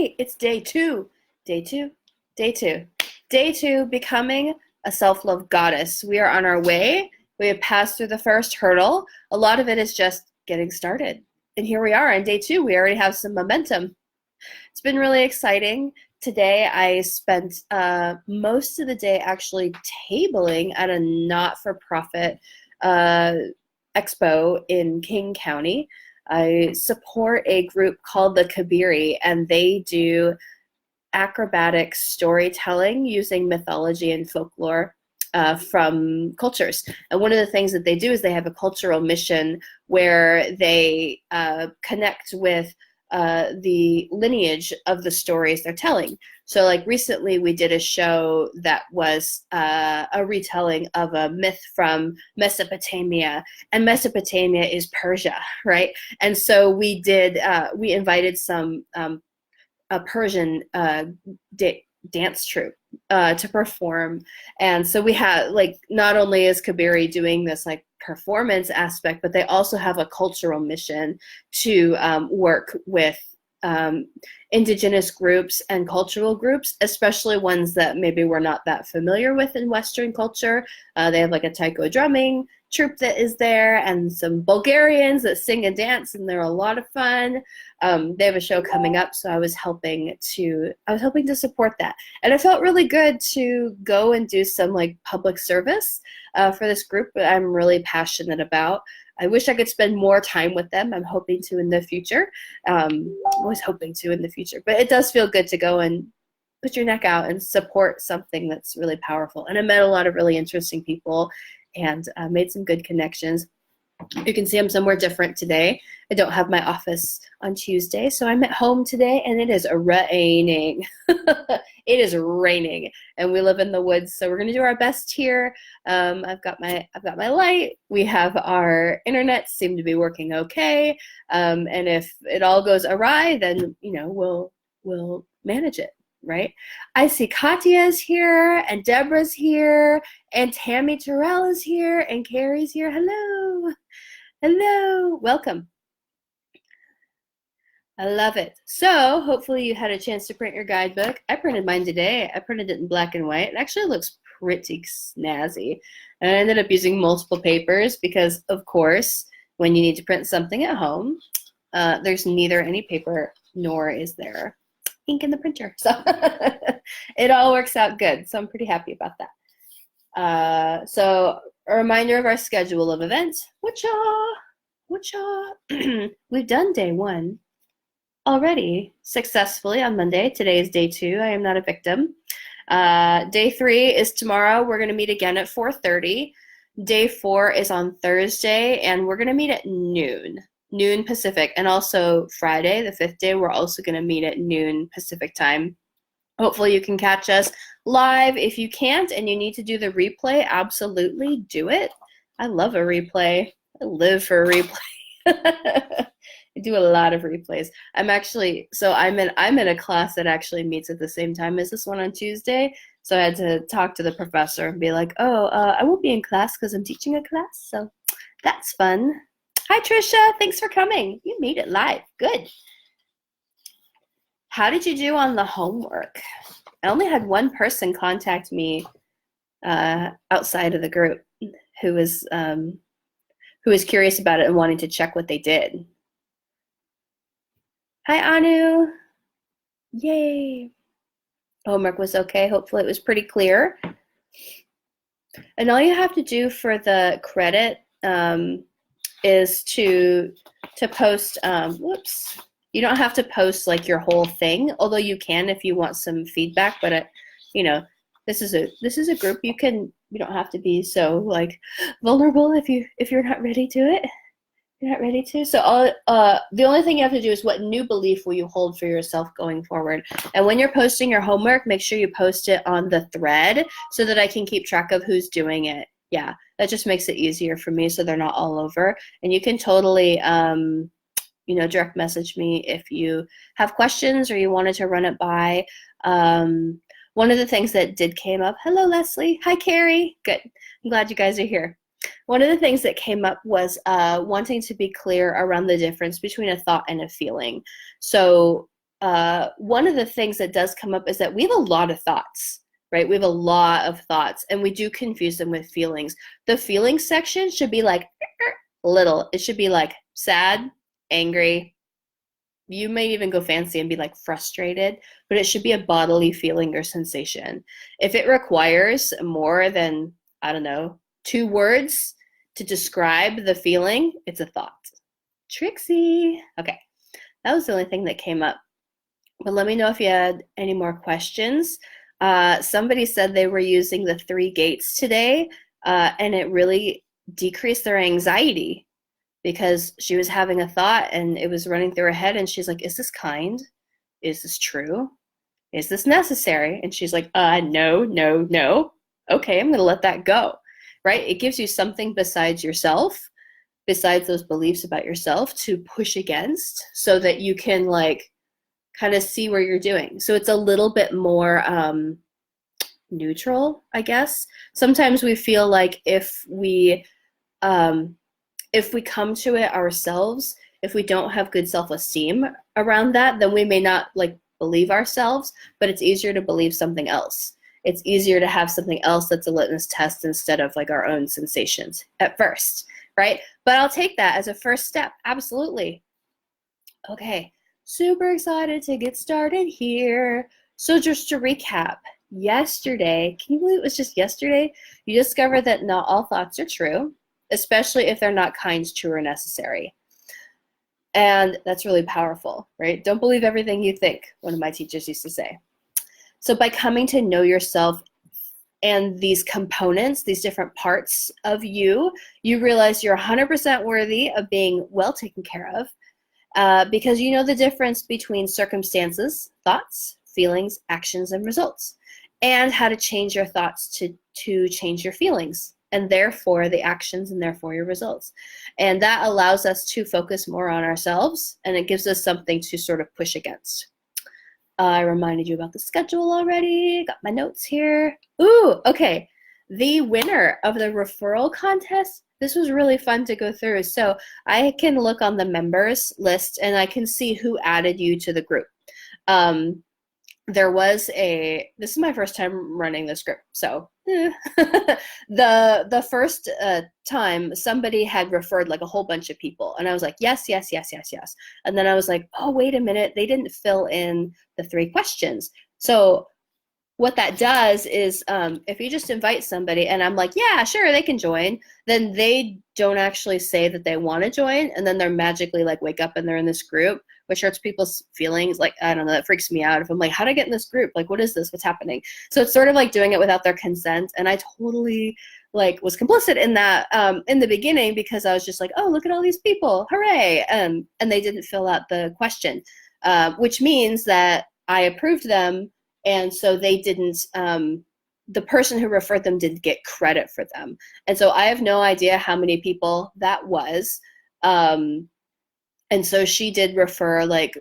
Yay! It's day two. Day two. Day two. Day two, becoming a self-love goddess. We are on our way. We have passed through the first hurdle. A lot of it is just getting started. And here we are on day two. We already have some momentum. It's been really exciting. Today I spent most of the day actually tabling at a not-for-profit expo in King County. I support a group called the Kabiri, and they do acrobatic storytelling using mythology and folklore from cultures. And one of the things that they do is they have a cultural mission where they connect with the lineage of the stories they're telling. So like recently we did a show that was a retelling of a myth from Mesopotamia, and Mesopotamia is Persia, right? And so we invited some a Persian dance troupe to perform. And so we had, like, not only is Kabiri doing this like performance aspect, but they also have a cultural mission to work with indigenous groups and cultural groups, especially ones that maybe we're not that familiar with in Western culture. They have like a taiko drumming troupe that is there, and some Bulgarians that sing and dance, and they're a lot of fun. They have a show coming up, so I was helping to support that, and it felt really good to go and do some like public service for this group that I'm really passionate about. I wish I could spend more time with them. I'm hoping to in the future. Was hoping to in the future, but it does feel good to go and put your neck out and support something that's really powerful. And I met a lot of really interesting people and made some good connections. You can see I'm somewhere different today. I don't have my office on Tuesday, so I'm at home today, and it is raining. It is raining, and we live in the woods, so we're gonna do our best here. I've got my light. We have our internet seem to be working okay, and if it all goes awry, then we'll manage it. Right? I see Katya's here, and Deborah's here, and Tammy Terrell is here, and Carrie's here. Hello. Hello. Welcome. I love it. So hopefully you had a chance to print your guidebook. I printed mine today. I printed it in black and white. It actually looks pretty snazzy. And I ended up using multiple papers because, of course, when you need to print something at home, there's neither any paper nor is there ink in the printer. So it all works out good. So I'm pretty happy about that. So a reminder of our schedule of events. We've done day one already successfully on Monday. Today is day two. I am not a victim. Day three is tomorrow. We're going to meet again at 4:30. Day four is on Thursday, and we're going to meet at noon Pacific. And also Friday, the fifth day, we're also going to meet at noon Pacific time. Hopefully you can catch us live. If you can't and you need to do the replay, absolutely do it. I love a replay. I live for a replay. I do a lot of replays. I'm in a class that actually meets at the same time as this one on Tuesday. So I had to talk to the professor and be like, I won't be in class because I'm teaching a class. So that's fun. Hi, Trisha. Thanks for coming. You made it live. Good. How did you do on the homework? I only had one person contact me outside of the group who was curious about it and wanting to check what they did. Hi, Anu. Yay. Homework was okay. Hopefully it was pretty clear. And all you have to do for the credit is to post, you don't have to post like your whole thing, although you can if you want some feedback, but this is a group. You don't have to be so like vulnerable if you're not ready to it. You're not ready to. So the only thing you have to do is what new belief will you hold for yourself going forward. And when you're posting your homework, make sure you post it on the thread so that I can keep track of who's doing it. Yeah, that just makes it easier for me so they're not all over. And you can totally direct message me if you have questions or you wanted to run it by. One of the things that did came up, hello Leslie, hi Carrie, good, I'm glad you guys are here. One of the things that came up was wanting to be clear around the difference between a thought and a feeling. So one of the things that does come up is that we have a lot of thoughts, right? We have a lot of thoughts, and we do confuse them with feelings. The feelings section should be like little. It should be like sad, angry. You may even go fancy and be like frustrated, but it should be a bodily feeling or sensation. If it requires more than, I don't know, 2 words to describe the feeling, it's a thought. Trixie. Okay, that was the only thing that came up. But let me know if you had any more questions. Somebody said they were using the 3 gates today, and it really decreased their anxiety because she was having a thought and it was running through her head, and she's like, is this kind? Is this true? Is this necessary? And she's like, no, no, no. Okay, I'm gonna let that go, right? It gives you something besides yourself, besides those beliefs about yourself, to push against so that you can like kind of see where you're doing. So it's a little bit more neutral, I guess. Sometimes we feel like if we come to it ourselves, if we don't have good self-esteem around that, then we may not like believe ourselves, but it's easier to believe something else. It's easier to have something else that's a litmus test instead of like our own sensations at first, right? But I'll take that as a first step, absolutely. Okay, super excited to get started here. So just to recap, yesterday, can you believe it was just yesterday? You discovered that not all thoughts are true, especially if they're not kind, true, or necessary. And that's really powerful, right? Don't believe everything you think, one of my teachers used to say. So by coming to know yourself and these components, these different parts of you, you realize you're 100% worthy of being well taken care of, because you know the difference between circumstances, thoughts, feelings, actions, and results, and how to change your thoughts to change your feelings, and therefore the actions, and therefore your results. And that allows us to focus more on ourselves, and it gives us something to sort of push against. I reminded you about the schedule already. Got my notes here. Ooh, okay. The winner of the referral contest, this was really fun to go through. So I can look on the members list and I can see who added you to the group. There was this is my first time running this group, so the first time somebody had referred like a whole bunch of people, and I was like, yes, yes, yes, yes, yes. And then I was like, oh, wait a minute, they didn't fill in the 3 questions. So what that does is if you just invite somebody and I'm like, yeah, sure, they can join, then they don't actually say that they want to join, and then they're magically like wake up and they're in this group, which hurts people's feelings. Like, I don't know, that freaks me out. If I'm like, how do I get in this group? Like, what is this? What's happening? So it's sort of like doing it without their consent. And I totally like was complicit in that in the beginning, because I was just like, oh, look at all these people, hooray. And they didn't fill out the question, which means that I approved them. And so they didn't, the person who referred them didn't get credit for them. And so I have no idea how many people that was. And so she did refer like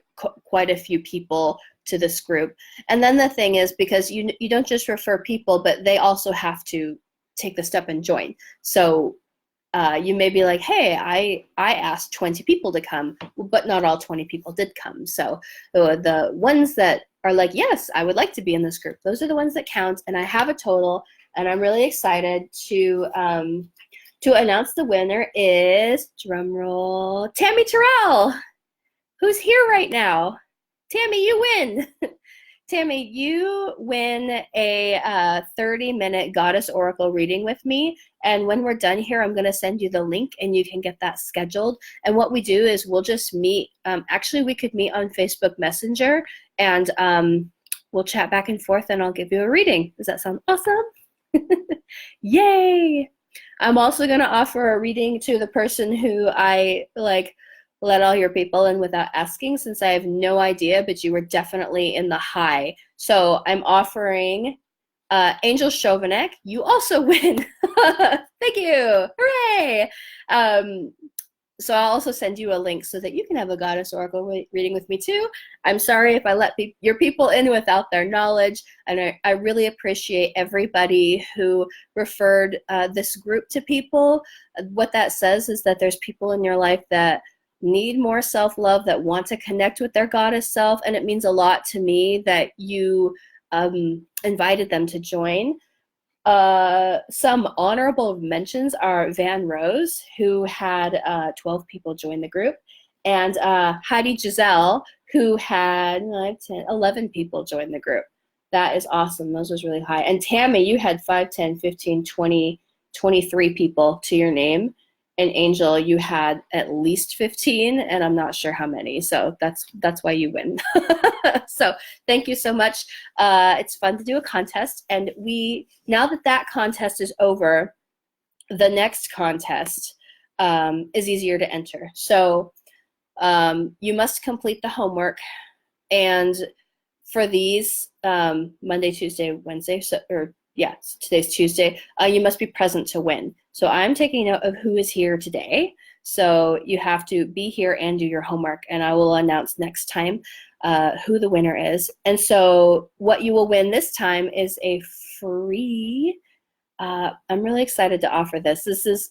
quite a few people to this group. And then the thing is, because you don't just refer people, but they also have to take the step and join. So you may be like, hey, I asked 20 people to come, but not all 20 people did come. So the ones that are like, yes, I would like to be in this group, those are the ones that count. And I have a total, and I'm really excited to announce the winner is, drumroll, Tammy Terrell, who's here right now. Tammy, you win. Tammy, you win a 30-minute Goddess Oracle reading with me. And when we're done here, I'm going to send you the link and you can get that scheduled. And what we do is we'll just meet. Actually, we could meet on Facebook Messenger and we'll chat back and forth and I'll give you a reading. Does that sound awesome? Yay! I'm also going to offer a reading to the person who I like let all your people in without asking, since I have no idea, but you were definitely in the high. So I'm offering Angel Chauvinek. You also win. Thank you. Hooray. So I'll also send you a link so that you can have a Goddess Oracle reading with me too. I'm sorry if I let your people in without their knowledge, and I really appreciate everybody who referred this group to people. What that says is that there's people in your life that need more self-love, that want to connect with their goddess self. And it means a lot to me that you invited them to join. Some honorable mentions are Van Rose, who had 12 people join the group, and Heidi Giselle, who had 11 people join the group. That is awesome. Those was really high. And Tammy, you had 5, 10, 15, 20, 23 people to your name. And Angel, you had at least 15, and I'm not sure how many. So that's why you win. So thank you so much. It's fun to do a contest. And now that contest is over, the next contest is easier to enter. So you must complete the homework. And for these, Monday, Tuesday, Wednesday, today's Tuesday, you must be present to win. So I'm taking note of who is here today. So you have to be here and do your homework, and I will announce next time who the winner is. And so what you will win this time is a free, I'm really excited to offer this. This is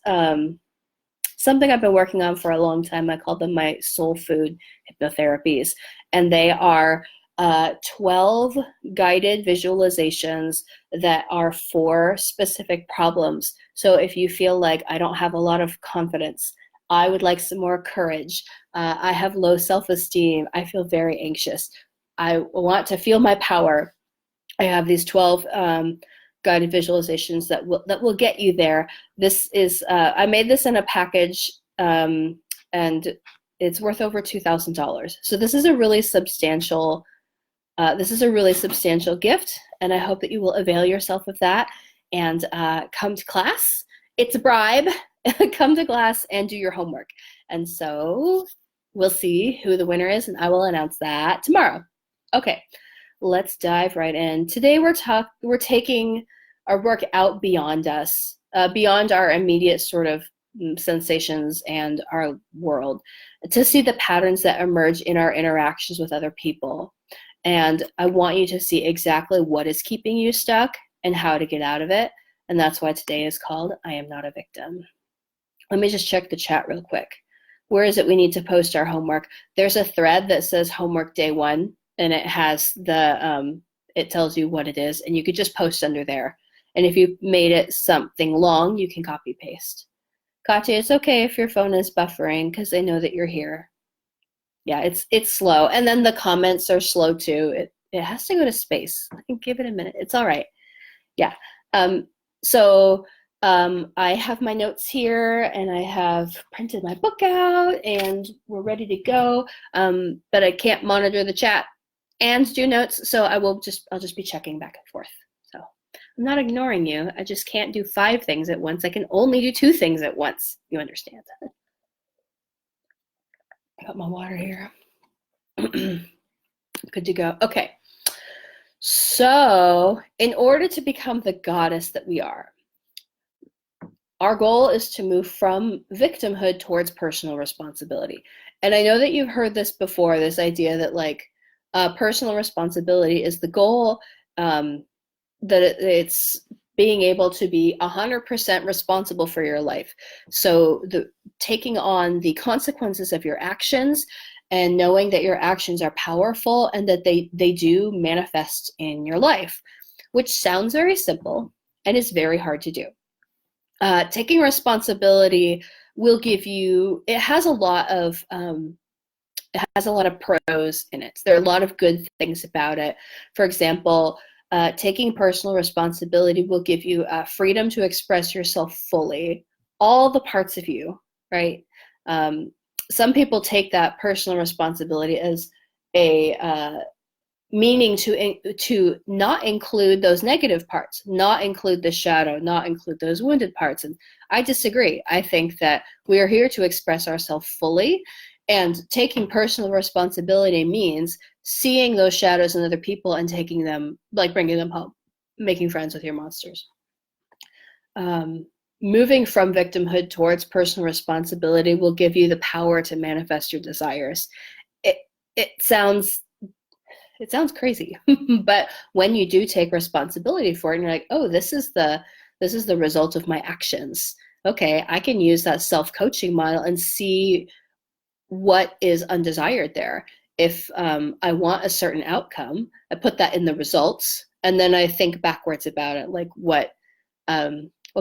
something I've been working on for a long time. I call them my soul food hypnotherapies, and they are 12 guided visualizations that are for specific problems. So if you feel like I don't have a lot of confidence, I would like some more courage, I have low self-esteem, I feel very anxious, I want to feel my power, I have these 12 guided visualizations that will get you there. This is, I made this in a package, and it's worth over $2,000. So this is a really substantial gift, and I hope that you will avail yourself of that and come to class. It's a bribe. Come to class and do your homework. And so we'll see who the winner is, and I will announce that tomorrow. Okay, let's dive right in. Today we're taking our work out beyond us, beyond our immediate sort of sensations and our world, to see the patterns that emerge in our interactions with other people. And I want you to see exactly what is keeping you stuck and how to get out of it. And that's why today is called I Am Not a Victim. Let me just check the chat real quick. Where is it we need to post our homework? There's a thread that says homework day 1, and it has it tells you what it is, and you could just post under there. And if you made it something long, you can copy paste. Katya, it's okay if your phone is buffering because they know that you're here. Yeah, it's slow. And then the comments are slow too. It has to go to space. I can give it a minute. It's all right. Yeah. I have my notes here, and I have printed my book out, and we're ready to go. But I can't monitor the chat and do notes, so I'll just be checking back and forth. So I'm not ignoring you. I just can't do 5 things at once. I can only do 2 things at once. You understand that? I got my water here. Good to go. Okay. So in order to become the goddess that we are, our goal is to move from victimhood towards personal responsibility. And I know that you've heard this before, this idea that like personal responsibility is the goal, that it's being able to be 100% responsible for your life. So taking on the consequences of your actions and knowing that your actions are powerful and that they do manifest in your life, which sounds very simple and is very hard to do. Taking responsibility will give you, it has a lot of pros in it. There are a lot of good things about it. For example, taking personal responsibility will give you freedom to express yourself fully, all the parts of you, right? Some people take that personal responsibility as a meaning to not include those negative parts, not include the shadow, not include those wounded parts. And I disagree. I think that we are here to express ourselves fully, and taking personal responsibility means seeing those shadows in other people and taking them, like bringing them home, making friends with your monsters. Moving from victimhood towards personal responsibility will give you the power to manifest your desires. It sounds crazy, but when you do take responsibility for it, and you're like, oh, this is the result of my actions. Okay, I can use that self-coaching model and see what is undesired there. If I want a certain outcome, I put that in the results, and then I think backwards about it, like what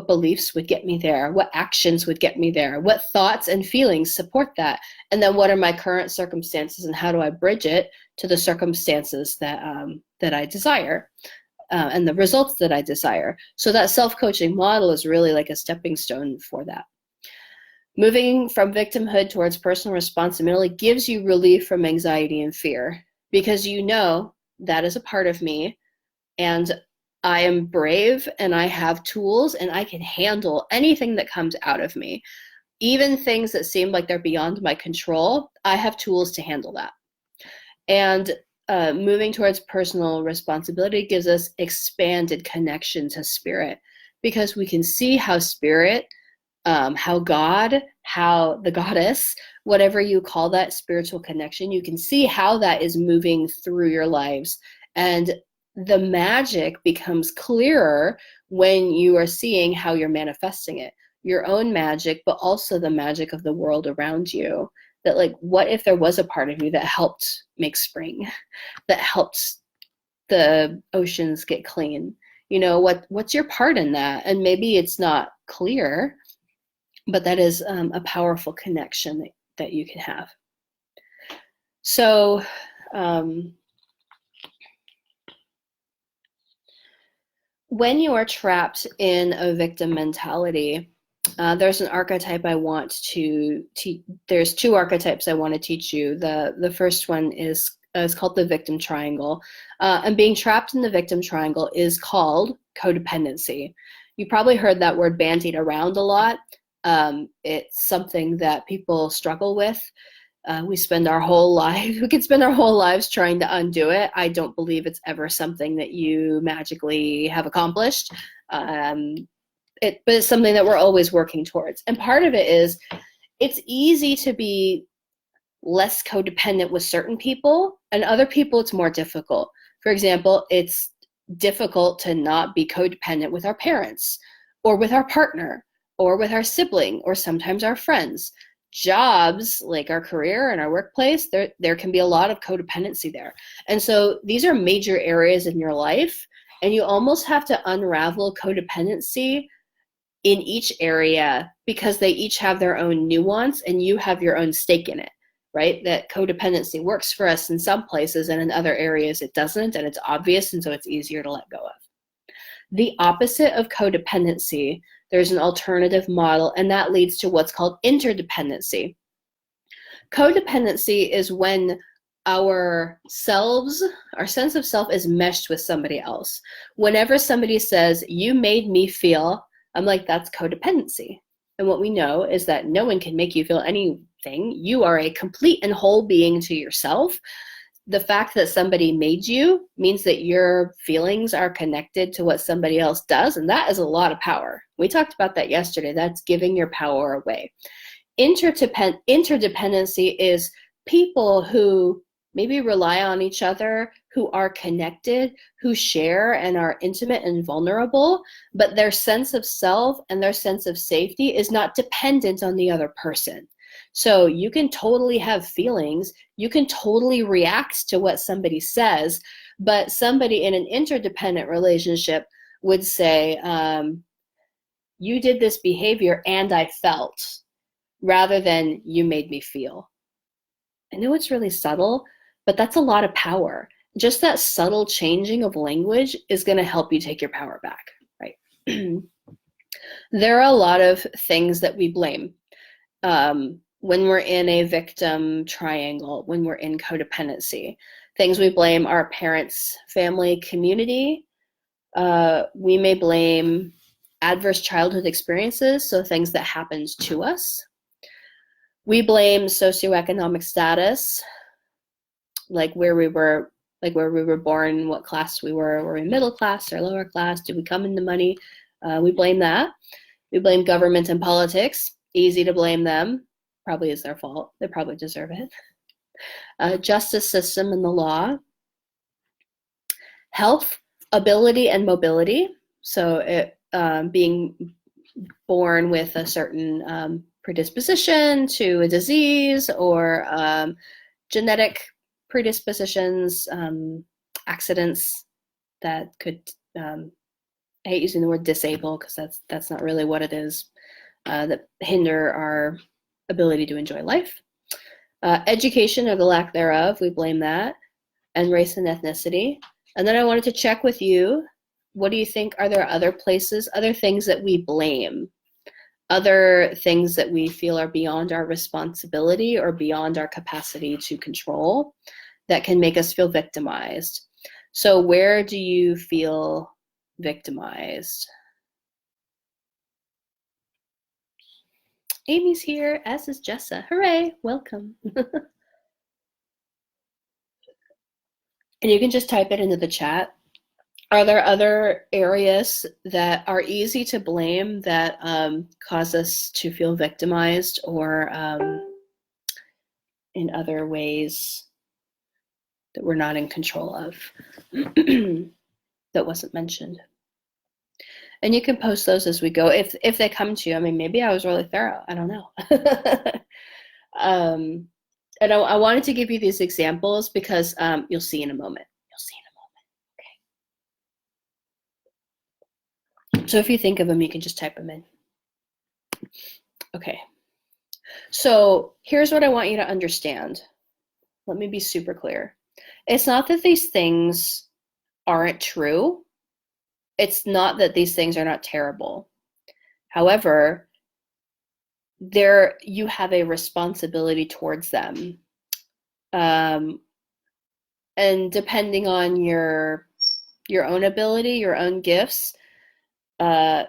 beliefs would get me there, what actions would get me there, what thoughts and feelings support that, and then what are my current circumstances, and how do I bridge it to the circumstances that I desire, and the results that I desire. So that self-coaching model is really like a stepping stone for that. Moving from victimhood towards personal responsibility gives you relief from anxiety and fear, because you know that is a part of me, and I am brave, and I have tools, and I can handle anything that comes out of me. Even things that seem like they're beyond my control, I have tools to handle that. And moving towards personal responsibility gives us expanded connection to spirit, because we can see how spirit, how God, how the goddess, whatever you call that spiritual connection, you can see how that is moving through your lives. And the magic becomes clearer when you are seeing how you're manifesting it. Your own magic, but also the magic of the world around you. That, like, what if there was a part of you that helped make spring, that helped the oceans get clean? You know, what's your part in that? And maybe it's not clear, but that is a powerful connection that you can have. So when you are trapped in a victim mentality, there's an archetype I want to teach. There's two archetypes I want to teach you. The first one is called the victim triangle. And being trapped in the victim triangle is called codependency. You probably heard that word bandied around a lot. It's something that people struggle with. We spend our whole life, we could spend our whole lives trying to undo it. I don't believe it's ever something that you magically have accomplished. But it's something that we're always working towards. And part of it is it's easy to be less codependent with certain people, and other people it's more difficult. For example, it's difficult to not be codependent with our parents, or with our partner, or with our sibling, or sometimes our friends. Jobs, like our career and our workplace, there can be a lot of codependency there. And so these are major areas in your life, and you almost have to unravel codependency in each area, because they each have their own nuance and you have your own stake in it, right? That codependency works for us in some places, and in other areas it doesn't, and it's obvious, and so it's easier to let go of. The opposite of codependency, there's an alternative model, and that leads to what's called interdependency. Codependency is when our sense of self is meshed with somebody else. Whenever somebody says, "You made me feel," I'm like, that's codependency. And what we know is that no one can make you feel anything. You are a complete and whole being to yourself. The fact that somebody made you means that your feelings are connected to what somebody else does, and that is a lot of power. We talked about that yesterday. That's giving your power away. Interdependency is people who maybe rely on each other, who are connected, who share and are intimate and vulnerable, but their sense of self and their sense of safety is not dependent on the other person. So you can totally have feelings, you can totally react to what somebody says, but somebody in an interdependent relationship would say, you did this behavior and I felt, rather than you made me feel. I know it's really subtle, but that's a lot of power. Just that subtle changing of language is going to help you take your power back, right? There are a lot of things that we blame. When we're in a victim triangle, when we're in codependency, things we blame are parents, family, community. We may blame adverse childhood experiences, so things that happened to us. We blame socioeconomic status, like where we were born, what class we were we middle class or lower class? Did we come into money? We blame that. We blame government and politics. Easy to blame them. Probably is their fault. They probably deserve it. Justice system and the law. Health, ability, and mobility. So being born with a certain predisposition to a disease or genetic predispositions, accidents that could, I hate using the word disable because that's not really what it is, that hinder our ability to enjoy life. Education or the lack thereof, we blame that, and race and ethnicity. And then I wanted to check with you, what do you think, are there other places, other things that we blame, other things that we feel are beyond our responsibility or beyond our capacity to control that can make us feel victimized? So where do you feel victimized? Amy's here, as is Jessa. Hooray, welcome. And you can just type it into the chat. Are there other areas that are easy to blame that cause us to feel victimized, or in other ways that we're not in control of that wasn't mentioned? And you can post those as we go if they come to you. I mean, maybe I was really thorough. I don't know. And I wanted to give you these examples because you'll see in a moment. So if you think of them, you can just type them in. Okay. So here's what I want you to understand. Let me be super clear. It's not that these things aren't true. It's not that these things are not terrible. However, you have a responsibility towards them. And depending on your own ability, your own gifts, that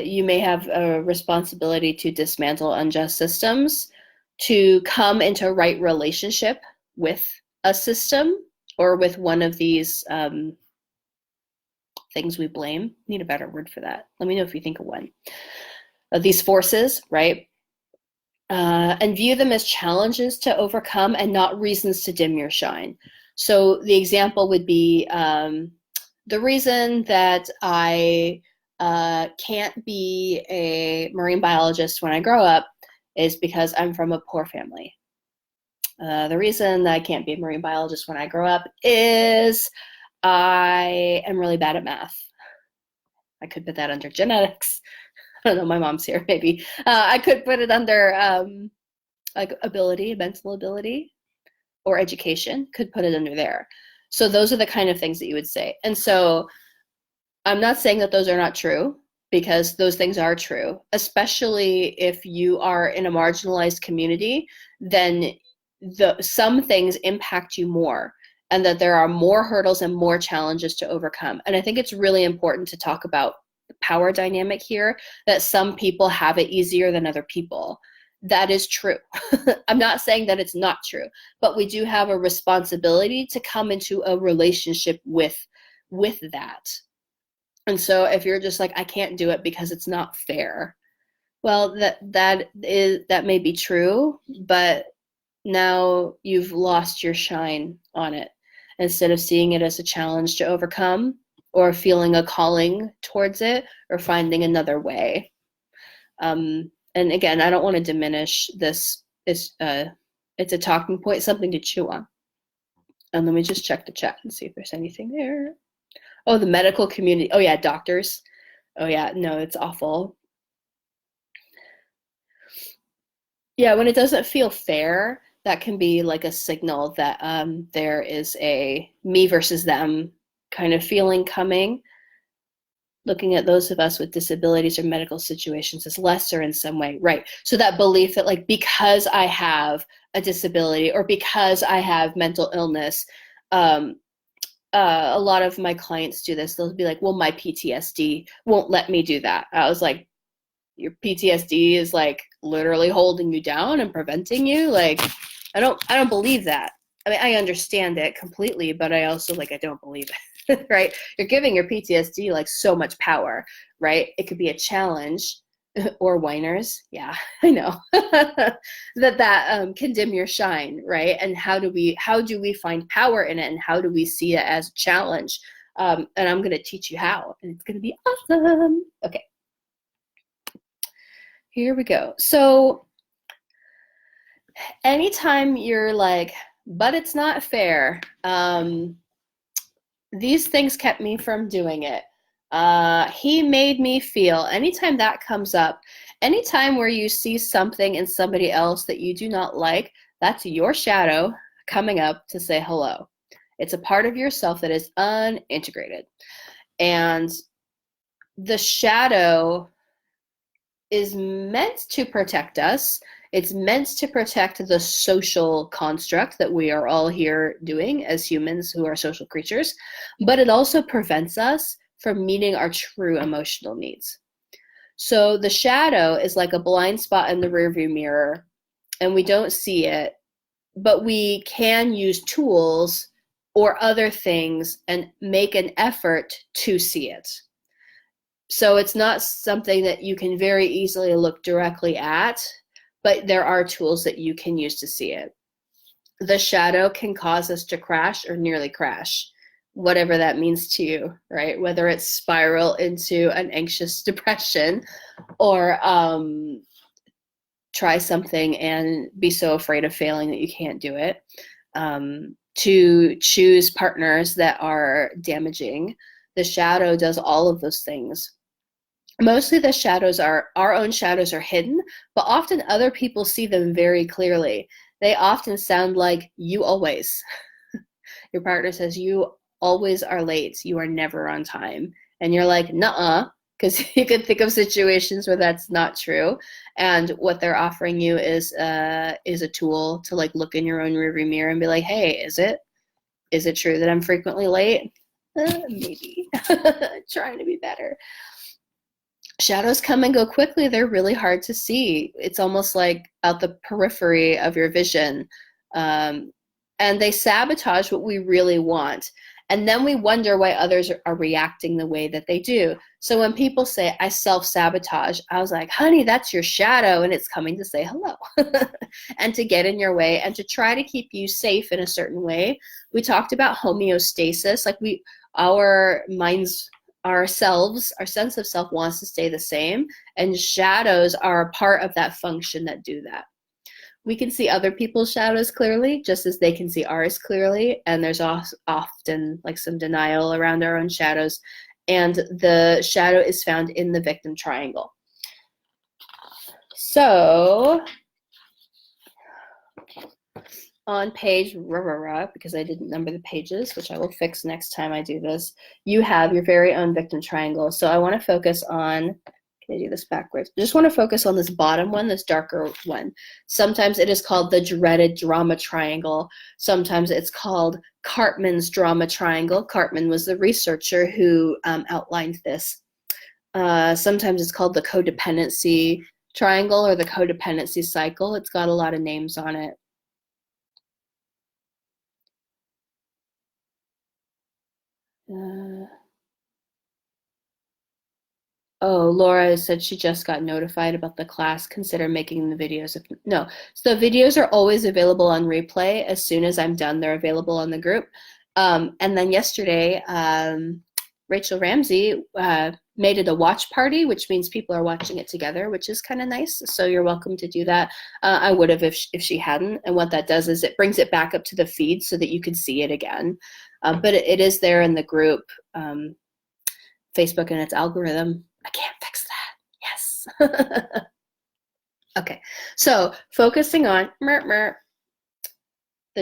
you may have a responsibility to dismantle unjust systems, to come into right relationship with a system or with one of these things we blame. Need a better word for that. Let me know if you think of one. These forces, right? And view them as challenges to overcome and not reasons to dim your shine. So the example would be the reason that I can't be a marine biologist when I grow up is because I'm from a poor family. The reason that I can't be a marine biologist when I grow up is I am really bad at math. I could put that under genetics. I don't know, my mom's here, maybe. I could put it under like ability, mental ability, or education, could put it under there. So those are the kind of things that you would say. And so I'm not saying that those are not true, because those things are true, especially if you are in a marginalized community, then some things impact you more, and that there are more hurdles and more challenges to overcome. And I think it's really important to talk about the power dynamic here, that some people have it easier than other people. That is true. I'm not saying that it's not true, but we do have a responsibility to come into a relationship with that. And so if you're just like, I can't do it because it's not fair, well, that may be true, but now you've lost your shine on it. Instead of seeing it as a challenge to overcome, or feeling a calling towards it, or finding another way. And again, I don't want to diminish this. It's a talking point, something to chew on. And let me just check the chat and see if there's anything there. Oh, the medical community. Oh yeah, doctors. Oh yeah, no, it's awful. Yeah, when it doesn't feel fair, that can be like a signal that there is a me versus them kind of feeling coming. Looking at those of us with disabilities or medical situations as lesser in some way, right? So that belief that, like, because I have a disability or because I have mental illness, a lot of my clients do this. They'll be like, well, my PTSD won't let me do that. I was like, your PTSD is like literally holding you down and preventing you? Like, I don't believe that. I mean, I understand it completely, but I also, like, I don't believe it, right? You're giving your PTSD like so much power, right? It could be a challenge, or whiners. Yeah, I know that can dim your shine, right? And how do we find power in it, and how do we see it as a challenge? And I'm going to teach you how, and it's going to be awesome. Okay. here we go. So anytime you're like, but it's not fair, these things kept me from doing it. He made me feel, anytime that comes up, anytime where you see something in somebody else that you do not like, that's your shadow coming up to say hello. It's a part of yourself that is unintegrated. And the shadow is meant to protect us. It's meant to protect the social construct that we are all here doing as humans who are social creatures, but it also prevents us from meeting our true emotional needs. So the shadow is like a blind spot in the rearview mirror, and we don't see it, but we can use tools or other things and make an effort to see it. So it's not something that you can very easily look directly at, but there are tools that you can use to see it. The shadow can cause us to crash or nearly crash, whatever that means to you, right? Whether it's spiral into an anxious depression or try something and be so afraid of failing that you can't do it, to choose partners that are damaging. The shadow does all of those things. Mostly the shadows are, our own shadows are hidden, but often other people see them very clearly. They often sound like, you always. Your partner says, you always are late. You are never on time. And you're like, nuh-uh, because you can think of situations where that's not true. And what they're offering you is a tool to like look in your own rearview mirror and be like, hey, is it true that I'm frequently late? Maybe. Trying to be better. Shadows come and go quickly. They're really hard to see. It's almost like out the periphery of your vision. And they sabotage what we really want. And then we wonder why others are reacting the way that they do. So when people say, I self-sabotage, I was like, honey, that's your shadow, and it's coming to say hello. And to get in your way and to try to keep you safe in a certain way. We talked about homeostasis, like our minds, ourselves, our sense of self wants to stay the same, and shadows are a part of that function that do that. We can see other people's shadows clearly, just as they can see ours clearly, and there's often like some denial around our own shadows, and the shadow is found in the victim triangle. So on page, because I didn't number the pages, which I will fix next time I do this, you have your very own victim triangle. So I want to focus on, can I do this backwards? I just want to focus on this bottom one, this darker one. Sometimes it is called the dreaded drama triangle. Sometimes it's called Cartman's drama triangle. Cartman was the researcher who outlined this. Sometimes it's called the codependency triangle or the codependency cycle. It's got a lot of names on it. Oh, Laura said she just got notified about the class. Consider making the videos. No, so the videos are always available on replay. As soon as I'm done, they're available on the group. And then yesterday, Rachel Ramsey made it a watch party, which means people are watching it together, which is kind of nice. So you're welcome to do that. I would have if she hadn't. And what that does is it brings it back up to the feed so that you can see it again. But it is there in the group, Facebook and its algorithm. I can't fix that. Yes. Okay, so focusing on the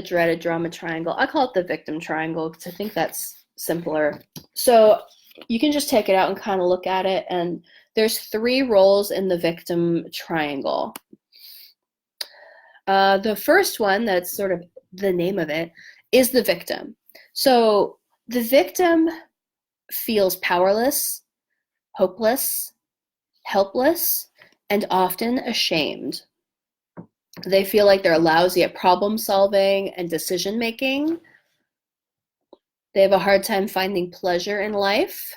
dreaded drama triangle. I call it the victim triangle because I think that's simpler. So you can just take it out and kind of look at it, and there's 3 roles in the victim triangle. The first one, that's sort of the name of it, is the victim. So the victim feels powerless, hopeless, helpless, and often ashamed. They feel like they're lousy at problem solving and decision making. They have a hard time finding pleasure in life.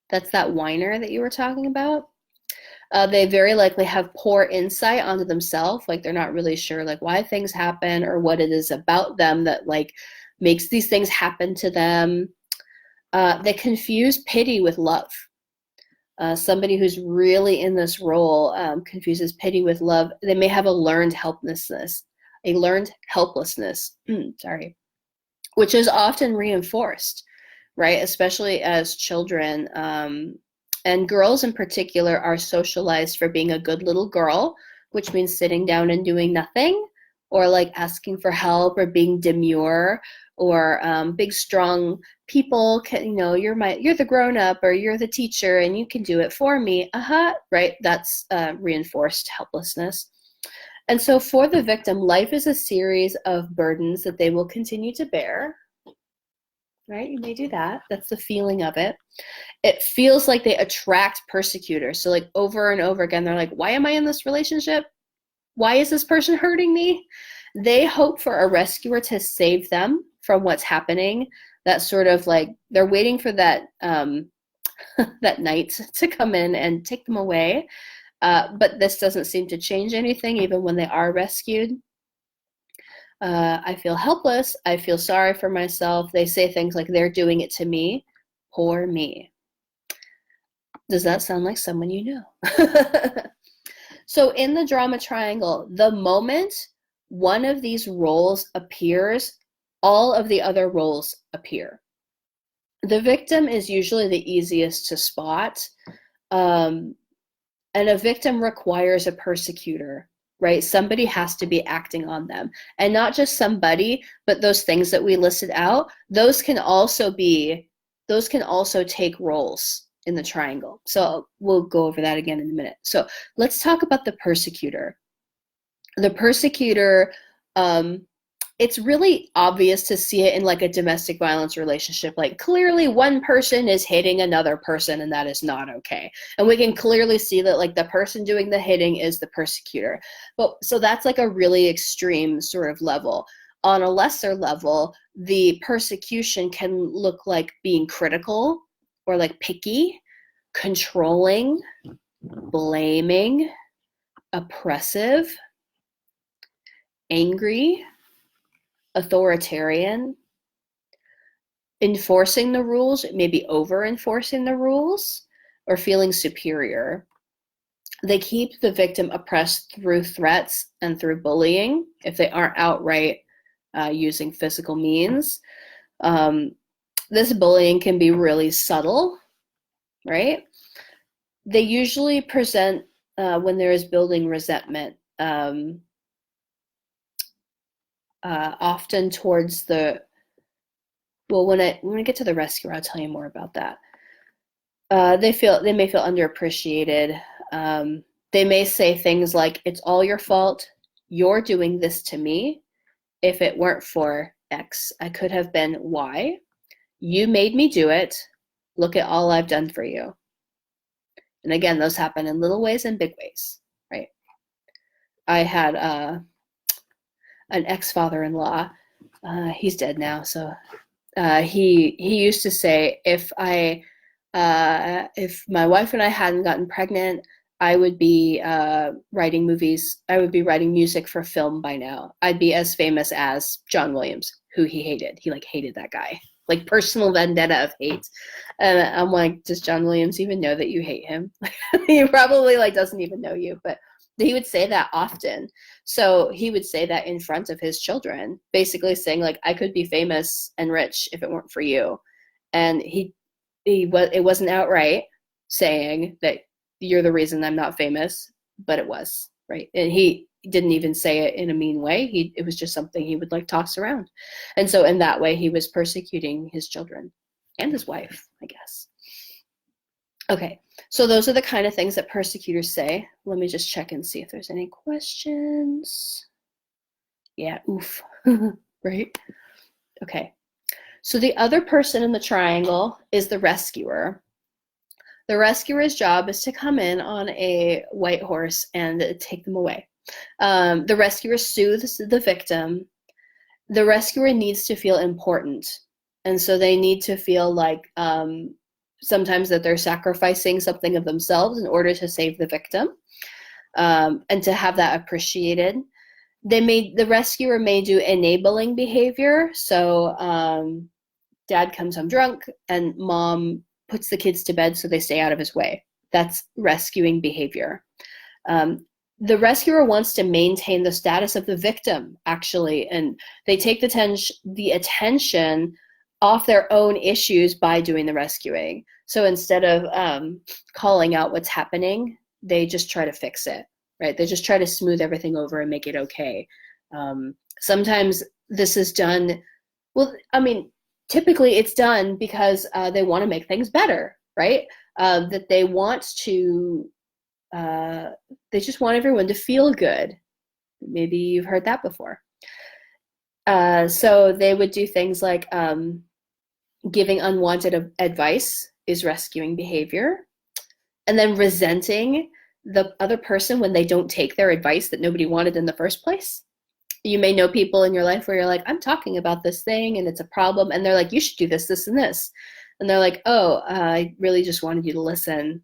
That's that whiner that you were talking about. They very likely have poor insight onto themselves, like they're not really sure like why things happen or what it is about them that like makes these things happen to them. They confuse pity with love. Somebody who's really in this role confuses pity with love. They may have a learned helplessness, sorry, which is often reinforced, right? Especially as children. And girls in particular are socialized for being a good little girl, which means sitting down and doing nothing, or like asking for help, or being demure, or big strong people can, you're the grown up, or you're the teacher and you can do it for me, right? That's reinforced helplessness. And so for the victim, life is a series of burdens that they will continue to bear, right? You may do that. That's the feeling of it. It feels like they attract persecutors. So like over and over again, they're like, why am I in this relationship? Why is this person hurting me? They hope for a rescuer to save them from what's happening. That sort of like, they're waiting for that that knight to come in and take them away. But this doesn't seem to change anything, even when they are rescued. I feel helpless. I feel sorry for myself. They say things like, they're doing it to me. Poor me. Does that sound like someone you know? So in the drama triangle, the moment one of these roles appears, all of the other roles appear. The victim is usually the easiest to spot. And a victim requires a persecutor, right? Somebody has to be acting on them. And not just somebody, but those things that we listed out, those can also take roles in the triangle. So we'll go over that again in a minute. So let's talk about the persecutor. The persecutor, it's really obvious to see it in like a domestic violence relationship. Like clearly one person is hitting another person and that is not okay. And we can clearly see that like the person doing the hitting is the persecutor. But so that's like a really extreme sort of level. On a lesser level, the persecution can look like being critical or like picky, controlling, blaming, oppressive, angry, authoritarian, enforcing the rules, maybe over enforcing the rules, or feeling superior. They keep the victim oppressed through threats and through bullying if they aren't outright using physical means. This bullying can be really subtle, right? They usually present when there is building resentment, often towards the, well, when I get to the rescuer, I'll tell you more about that. They may feel underappreciated. They may say things like, it's all your fault. You're doing this to me. If it weren't for X, I could have been Y. You made me do it. Look at all I've done for you. And again, those happen in little ways and big ways, right? I had an ex-father-in-law. He's dead now, so he used to say, if my wife and I hadn't gotten pregnant, I would be writing movies. I would be writing music for film by now. I'd be as famous as John Williams, who he hated. He like hated that guy, like personal vendetta of hate. And I'm like, does John Williams even know that you hate him? He probably like doesn't even know you, but he would say that often. So he would say that in front of his children, basically saying like, I could be famous and rich if it weren't for you. And it wasn't outright saying that you're the reason I'm not famous, but it was, right? And he didn't even say it in a mean way. It was just something he would like toss around. And so in that way, he was persecuting his children and his wife, I guess. Okay, so those are the kind of things that persecutors say. Let me just check and see if there's any questions. Yeah, oof, right? Okay, so the other person in the triangle is the rescuer. The rescuer's job is to come in on a white horse and take them away. The rescuer soothes the victim. The rescuer needs to feel important. And so they need to feel like sometimes that they're sacrificing something of themselves in order to save the victim, and to have that appreciated. The rescuer may do enabling behavior. So dad comes home drunk and mom puts the kids to bed so they stay out of his way. That's rescuing behavior. The rescuer wants to maintain the status of the victim, actually, and they take the attention off their own issues by doing the rescuing. So instead of calling out what's happening, they just try to fix it, right? They just try to smooth everything over and make it okay. Sometimes this is done, well, I mean, typically it's done because they want to make things better, right? That they want to, they just want everyone to feel good. Maybe you've heard that before. So they would do things like giving unwanted advice is rescuing behavior, and then resenting the other person when they don't take their advice that nobody wanted in the first place. You may know people in your life where you're like, I'm talking about this thing and it's a problem, and they're like, you should do this, this, and this. And they're like, oh, I really just wanted you to listen.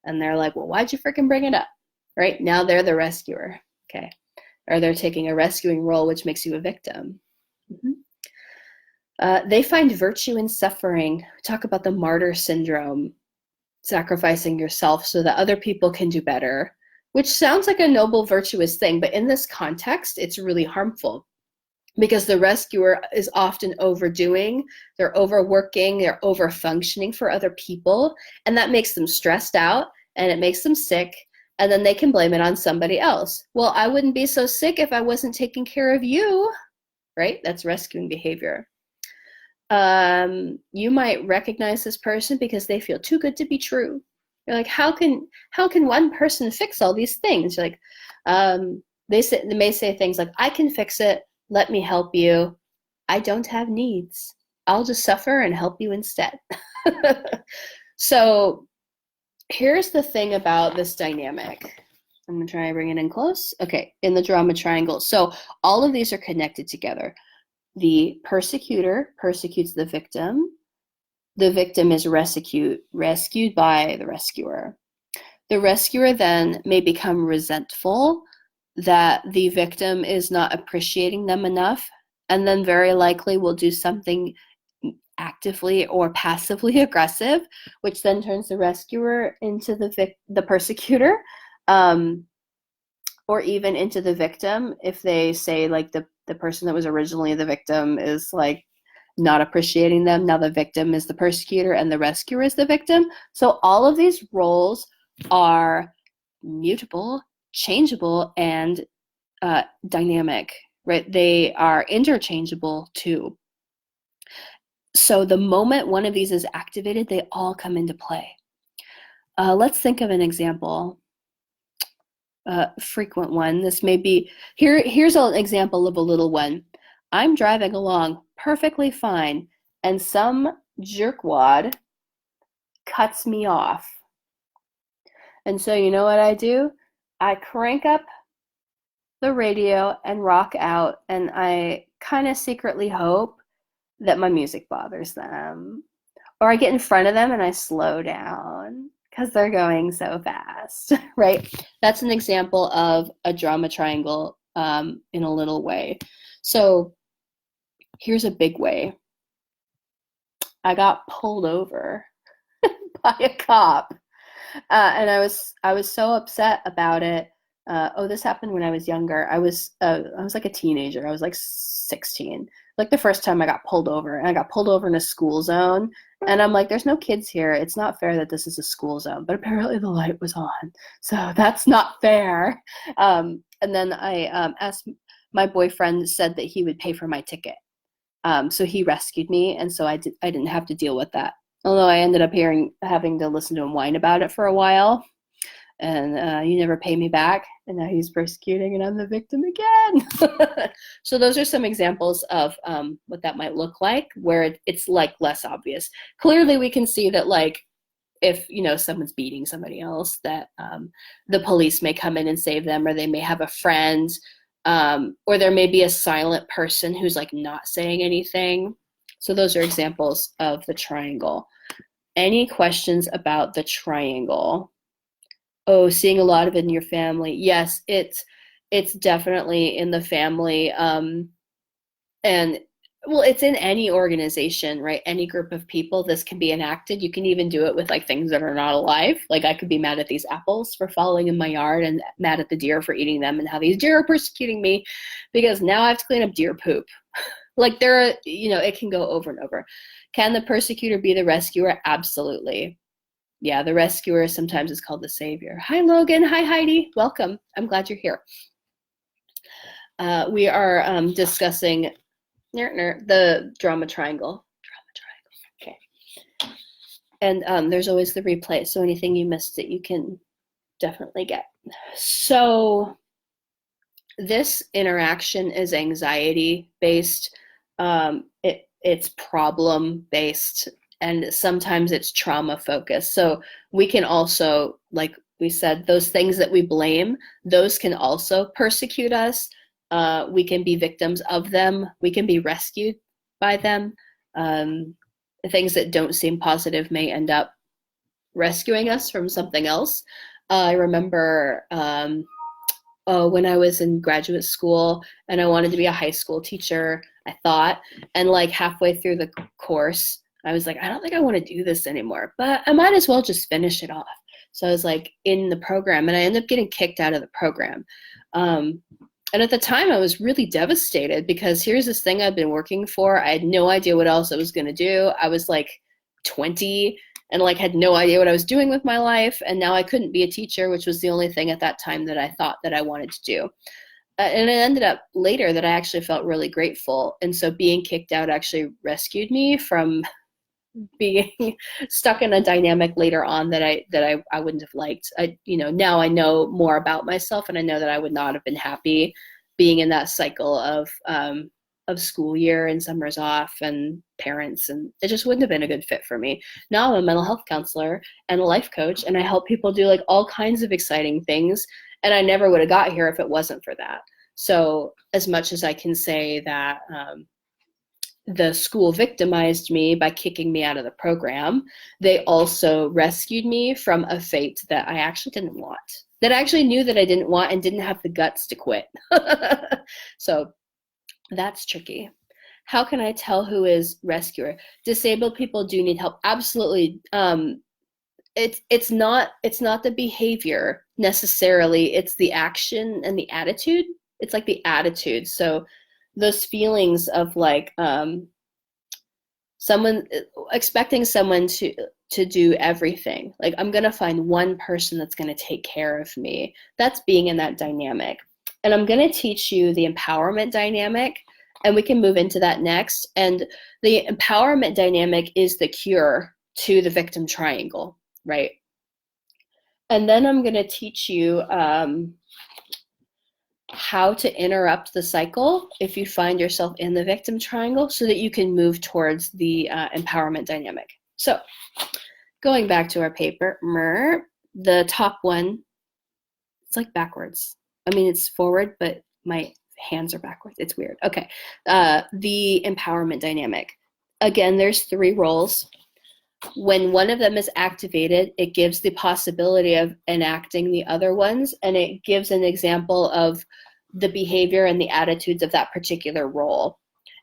And they're like, well, why'd you freaking bring it up? Right? Now they're the rescuer. Okay. Or they're taking a rescuing role, which makes you a victim. They find virtue in suffering. Talk about the martyr syndrome, sacrificing yourself so that other people can do better, which sounds like a noble, virtuous thing, but in this context, it's really harmful because the rescuer is often overdoing, they're overworking, they're overfunctioning for other people, and that makes them stressed out and it makes them sick, and then they can blame it on somebody else. Well, I wouldn't be so sick if I wasn't taking care of you, right? That's rescuing behavior. You might recognize this person because they feel too good to be true. You're like, how can one person fix all these things? You're like, they may say things like, I can fix it. Let me help you. I don't have needs. I'll just suffer and help you instead. So here's the thing about this dynamic. I'm going to try and bring it in close. Okay, in the drama triangle. So all of these are connected together. The persecutor persecutes the victim. The victim is rescued by the rescuer. The rescuer then may become resentful that the victim is not appreciating them enough, and then very likely will do something actively or passively aggressive, which then turns the rescuer into the persecutor, or even into the victim if they say like the person that was originally the victim is like not appreciating them. Now the victim is the persecutor and the rescuer is the victim. So all of these roles are mutable, changeable, and dynamic, right? They are interchangeable too. So the moment one of these is activated, they all come into play. Let's think of an example. Frequent one. This may be, here's an example of a little one. I'm driving along perfectly fine, and some jerkwad cuts me off. And so you know what I do? I crank up the radio and rock out, and I kind of secretly hope that my music bothers them. Or I get in front of them and I slow down because they're going so fast, right? That's an example of a drama triangle in a little way. So here's a big way. I got pulled over by a cop, and I was so upset about it. This happened when I was younger. I was like a teenager. I was like 16. Like the first time I got pulled over, and I got pulled over in a school zone. And I'm like, there's no kids here. It's not fair that this is a school zone. But apparently the light was on, so that's not fair. And then I asked, my boyfriend said that he would pay for my ticket. So he rescued me, and so I didn't have to deal with that. Although I ended up having to listen to him whine about it for a while. And you never pay me back, and now he's persecuting and I'm the victim again. So those are some examples of what that might look like, where it's like less obvious. Clearly we can see that, like, if someone's beating somebody else, that the police may come in and save them, or they may have a friend, or there may be a silent person who's like not saying anything. So those are examples of the triangle. Any questions about the triangle? Oh, seeing a lot of it in your family. Yes, it's definitely in the family. And Well, it's in any organization, right? Any group of people, this can be enacted. You can even do it with like things that are not alive. Like I could be mad at these apples for falling in my yard and mad at the deer for eating them and how these deer are persecuting me because now I have to clean up deer poop. Like there are, it can go over and over. Can the persecutor be the rescuer? Absolutely. Yeah, the rescuer sometimes is called the savior. Hi, Logan. Hi, Heidi. Welcome. I'm glad you're here. We are discussing the drama triangle. Okay. And there's always the replay, so anything you missed that you can definitely get. So this interaction is anxiety-based. It's problem-based, and sometimes it's trauma-focused. So we can also, like we said, those things that we blame, those can also persecute us. We can be victims of them. We can be rescued by them. Things that don't seem positive may end up rescuing us from something else. I remember when I was in graduate school and I wanted to be a high school teacher, I thought, and like halfway through the course, I was like, I don't think I want to do this anymore, but I might as well just finish it off. So I was like in the program and I ended up getting kicked out of the program. And at the time I was really devastated because here's this thing I've been working for. I had no idea what else I was going to do. I was like 20 and like had no idea what I was doing with my life. And now I couldn't be a teacher, which was the only thing at that time that I thought that I wanted to do. And it ended up later that I actually felt really grateful. And so being kicked out actually rescued me from being stuck in a dynamic later on that I wouldn't have liked. Now I know more about myself and I know that I would not have been happy being in that cycle of school year and summers off and parents, and it just wouldn't have been a good fit for me. Now I'm a mental health counselor and a life coach, and I help people do like all kinds of exciting things, and I never would have got here if it wasn't for that. So as much as I can say that the school victimized me by kicking me out of the program, they also rescued me from a fate that I actually didn't want, that I actually knew that I didn't want and didn't have the guts to quit. So that's tricky. How can I tell who is rescuer? Disabled people do need help. Absolutely. It's not the behavior necessarily. It's the action and the attitude. It's like the attitude. So those feelings of like expecting someone to do everything. Like I'm gonna find one person that's gonna take care of me. That's being in that dynamic. And I'm gonna teach you the empowerment dynamic, and we can move into that next. And the empowerment dynamic is the cure to the victim triangle, right? And then I'm gonna teach you how to interrupt the cycle if you find yourself in the victim triangle so that you can move towards the empowerment dynamic. So going back to our paper, the top one, it's like backwards. I mean, it's forward, but my hands are backwards. It's weird. Okay. The empowerment dynamic. Again, there's 3 roles. When one of them is activated, it gives the possibility of enacting the other ones, and it gives an example of the behavior and the attitudes of that particular role.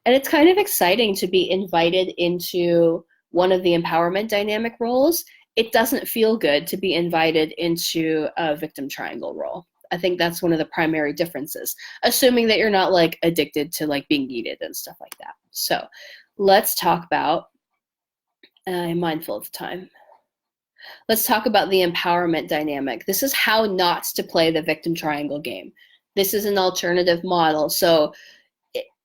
And it's kind of exciting to be invited into one of the empowerment dynamic roles. It doesn't feel good to be invited into a victim triangle role. I think that's one of the primary differences, assuming that you're not like addicted to like being needed and stuff like that. So let's talk about, I'm mindful of time. Let's talk about the empowerment dynamic. This is how not to play the victim triangle game. This is an alternative model. So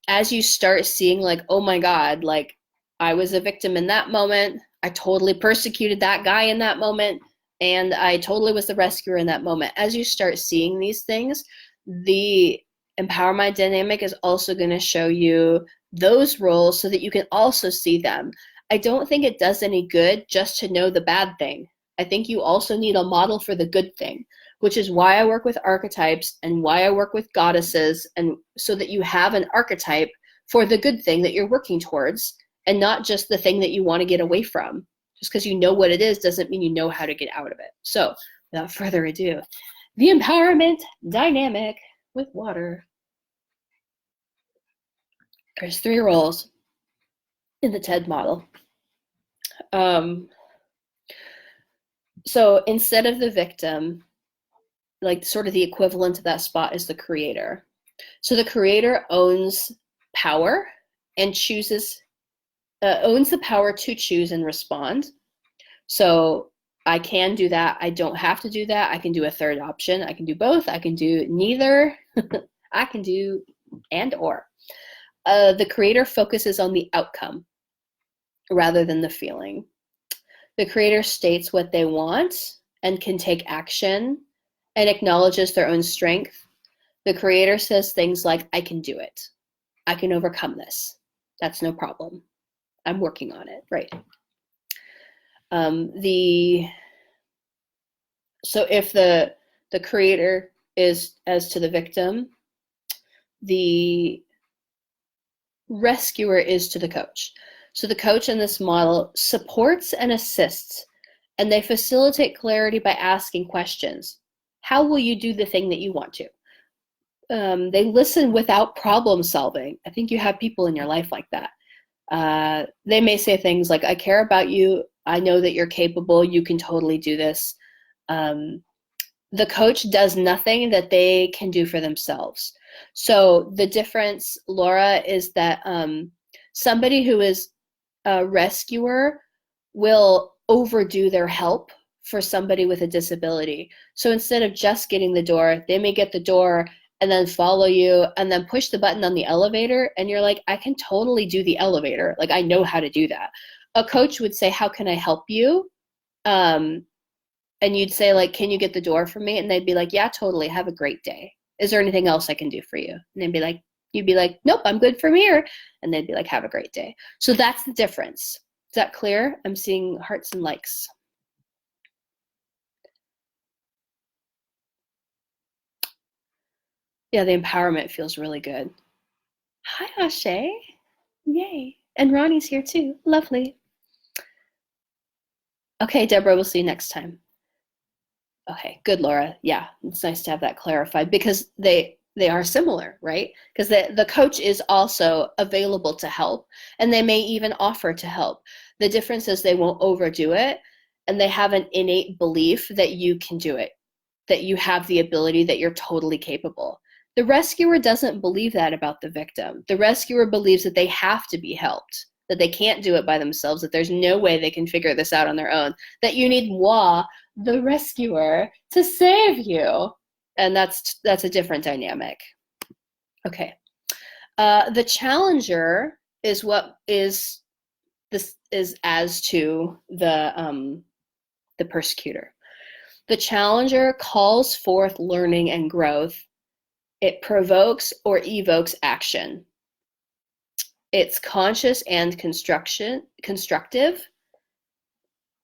as you start seeing like, oh my God, like I was a victim in that moment, I totally persecuted that guy in that moment, and I totally was the rescuer in that moment. As you start seeing these things, the empowerment dynamic is also going to show you those roles so that you can also see them. I don't think it does any good just to know the bad thing. I think you also need a model for the good thing, which is why I work with archetypes and why I work with goddesses, and so that you have an archetype for the good thing that you're working towards and not just the thing that you want to get away from. Just because you know what it is doesn't mean you know how to get out of it. So without further ado, the empowerment dynamic with water. There's 3 roles. in the TED model. Um, so instead of the victim, like sort of the equivalent of that spot is the creator. So the creator owns power and owns the power to choose and respond. So I can do that. I don't have to do that. I can do a third option. I can do both. I can do neither. I can do and or. The creator focuses on the outcome rather than the feeling. The creator states what they want and can take action and acknowledges their own strength. The creator says things like, I can do it. I can overcome this. That's no problem. I'm working on it, right? So if the creator is as to the victim, the rescuer is to the coach. So the coach in this model supports and assists, and they facilitate clarity by asking questions. How will you do the thing that you want to? They listen without problem solving. I think you have people in your life like that. They may say things like, I care about you. I know that you're capable. You can totally do this. The coach does nothing that they can do for themselves. So the difference, Laura, is that somebody who is a rescuer will overdo their help for somebody with a disability. So instead of just getting the door, they may get the door and then follow you and then push the button on the elevator. And you're like, I can totally do the elevator. Like, I know how to do that. A coach would say, how can I help you? And you'd say, like, can you get the door for me? And they'd be like, yeah, totally. Have a great day. Is there anything else I can do for you? And they'd be like, you'd be like, nope, I'm good from here. And they'd be like, have a great day. So that's the difference. Is that clear? I'm seeing hearts and likes. Yeah, the empowerment feels really good. Hi, Ashe. Yay. And Ronnie's here too. Lovely. Okay, Deborah, we'll see you next time. Okay, good, Laura. Yeah, it's nice to have that clarified because they are similar, right? Because the coach is also available to help, and they may even offer to help. The difference is they won't overdo it, and they have an innate belief that you can do it, that you have the ability, that you're totally capable. The rescuer doesn't believe that about the victim. The rescuer believes that they have to be helped, that they can't do it by themselves, that there's no way they can figure this out on their own, that you need moi, the rescuer, to save you. And that's a different dynamic. Okay. The challenger is what is this is as to the persecutor. The challenger calls forth learning and growth. It provokes or evokes action. It's conscious and constructive,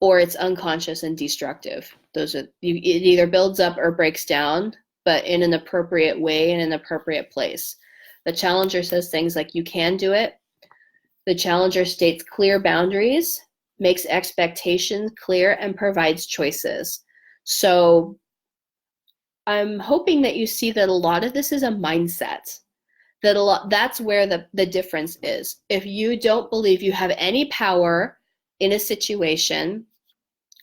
or it's unconscious and destructive. It either builds up or breaks down, but in an appropriate way, in an appropriate place. The challenger says things like, you can do it. The challenger states clear boundaries, makes expectations clear, and provides choices. So I'm hoping that you see that a lot of this is a mindset. That's where the difference is. If you don't believe you have any power in a situation,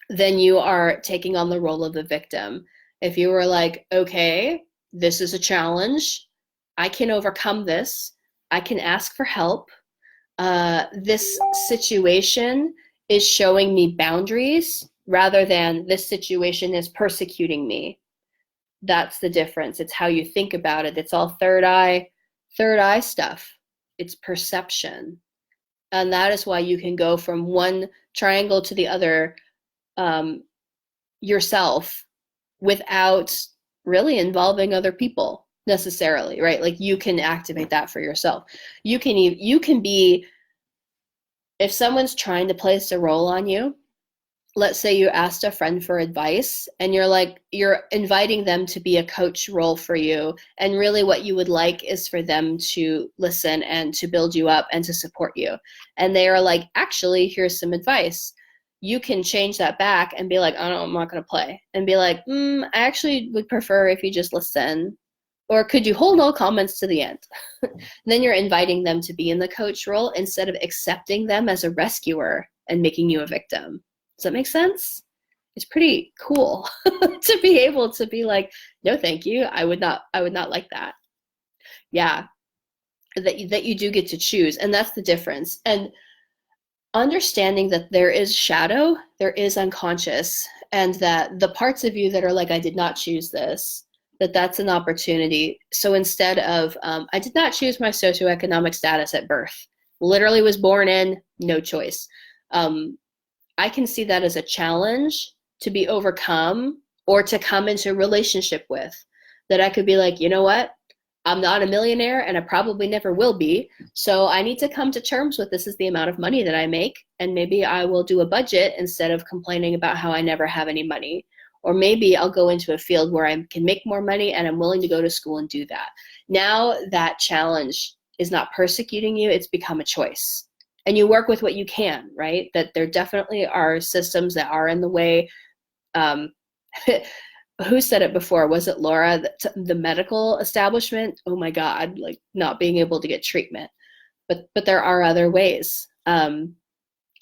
then you are taking on the role of the victim. If you were like, okay, this is a challenge, I can overcome this, I can ask for help, this situation is showing me boundaries rather than this situation is persecuting me. That's the difference. It's how you think about it. It's all third eye stuff. It's perception. And that is why you can go from one triangle to the other yourself without really involving other people necessarily, right? Like, you can activate that for yourself. You can be, if someone's trying to place a role on you, let's say you asked a friend for advice and you're inviting them to be a coach role for you, and really what you would like is for them to listen and to build you up and to support you. And they are like, actually, here's some advice. You can change that back and be like, oh no, I'm not going to play. And be like, I actually would prefer if you just listen. Or could you hold all comments to the end? Then you're inviting them to be in the coach role instead of accepting them as a rescuer and making you a victim. Does that make sense? It's pretty cool to be able to be like, no, thank you. I would not like that. Yeah, that you do get to choose, and that's the difference. And understanding that there is shadow, there is unconscious, and that the parts of you that are like, I did not choose this, that's an opportunity. So instead of, I did not choose my socioeconomic status at birth, literally was born in, no choice. I can see that as a challenge to be overcome or to come into a relationship with. That I could be like, you know what? I'm not a millionaire and I probably never will be. So I need to come to terms with this is the amount of money that I make. And maybe I will do a budget instead of complaining about how I never have any money. Or maybe I'll go into a field where I can make more money and I'm willing to go to school and do that. Now that challenge is not persecuting you, it's become a choice. And you work with what you can, right? That there definitely are systems that are in the way. Who said it before? Was it Laura? The medical establishment? Oh my God, like not being able to get treatment. But there are other ways. I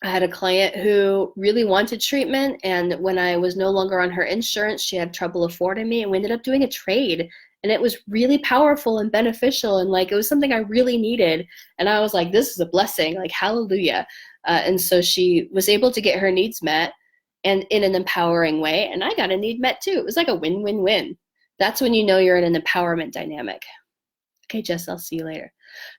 had a client who really wanted treatment, and when I was no longer on her insurance, she had trouble affording me, and we ended up doing a trade. And it was really powerful and beneficial, and like it was something I really needed. And I was like, this is a blessing, like hallelujah. And so she was able to get her needs met, and in an empowering way, and I got a need met too. It was like a win-win-win. That's when you know you're in an empowerment dynamic. Okay, Jess, I'll see you later.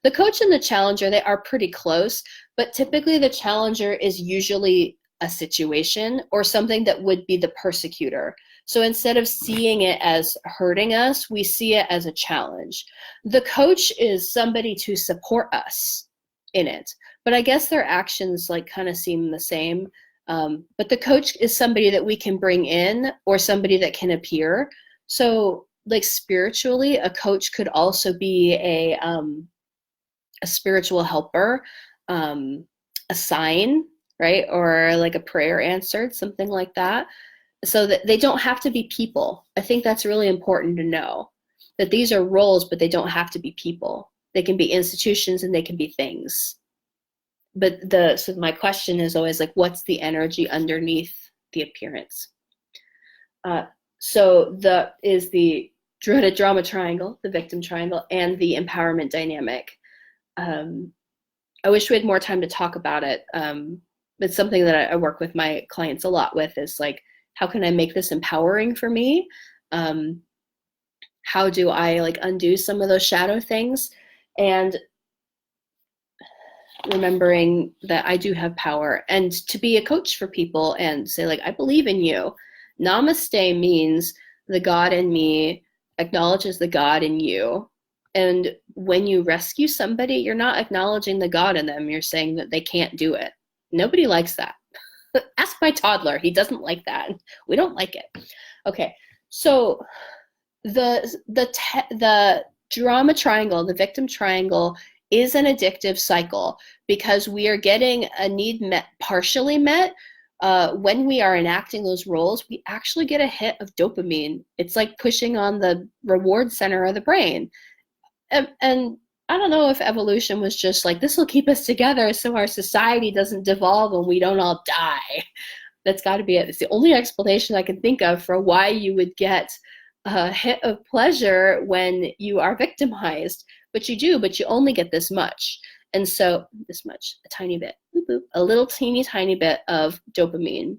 The coach and the challenger, they are pretty close, but typically the challenger is usually a situation or something that would be the persecutor. So instead of seeing it as hurting us, we see it as a challenge. The coach is somebody to support us in it, but I guess their actions like kind of seem the same. But the coach is somebody that we can bring in or somebody that can appear. So like spiritually, a coach could also be a spiritual helper, a sign, right? Or like a prayer answered, something like that. So that they don't have to be people. I think that's really important to know that these are roles, but they don't have to be people. They can be institutions and they can be things. But so my question is always like, what's the energy underneath the appearance? So the drama triangle, the victim triangle, and the empowerment dynamic. I wish we had more time to talk about it. It's something that I work with my clients a lot with is like, how can I make this empowering for me? How do I like undo some of those shadow things? And remembering that I do have power, and to be a coach for people and say like, I believe in you. Namaste means the God in me acknowledges the God in you. And when you rescue somebody, you're not acknowledging the God in them. You're saying that they can't do it. Nobody likes that. Ask my toddler. He doesn't like that. We don't like it. Okay. So the drama triangle, the victim triangle, is an addictive cycle because we are getting a need met, partially met. When we are enacting those roles, we actually get a hit of dopamine. It's like pushing on the reward center of the brain. And I don't know if evolution was just like, this will keep us together so our society doesn't devolve and we don't all die. That's got to be it. It's the only explanation I can think of for why you would get a hit of pleasure when you are victimized. But you do, but you only get this much. And so this much, a tiny bit, boop, boop, a little teeny tiny bit of dopamine.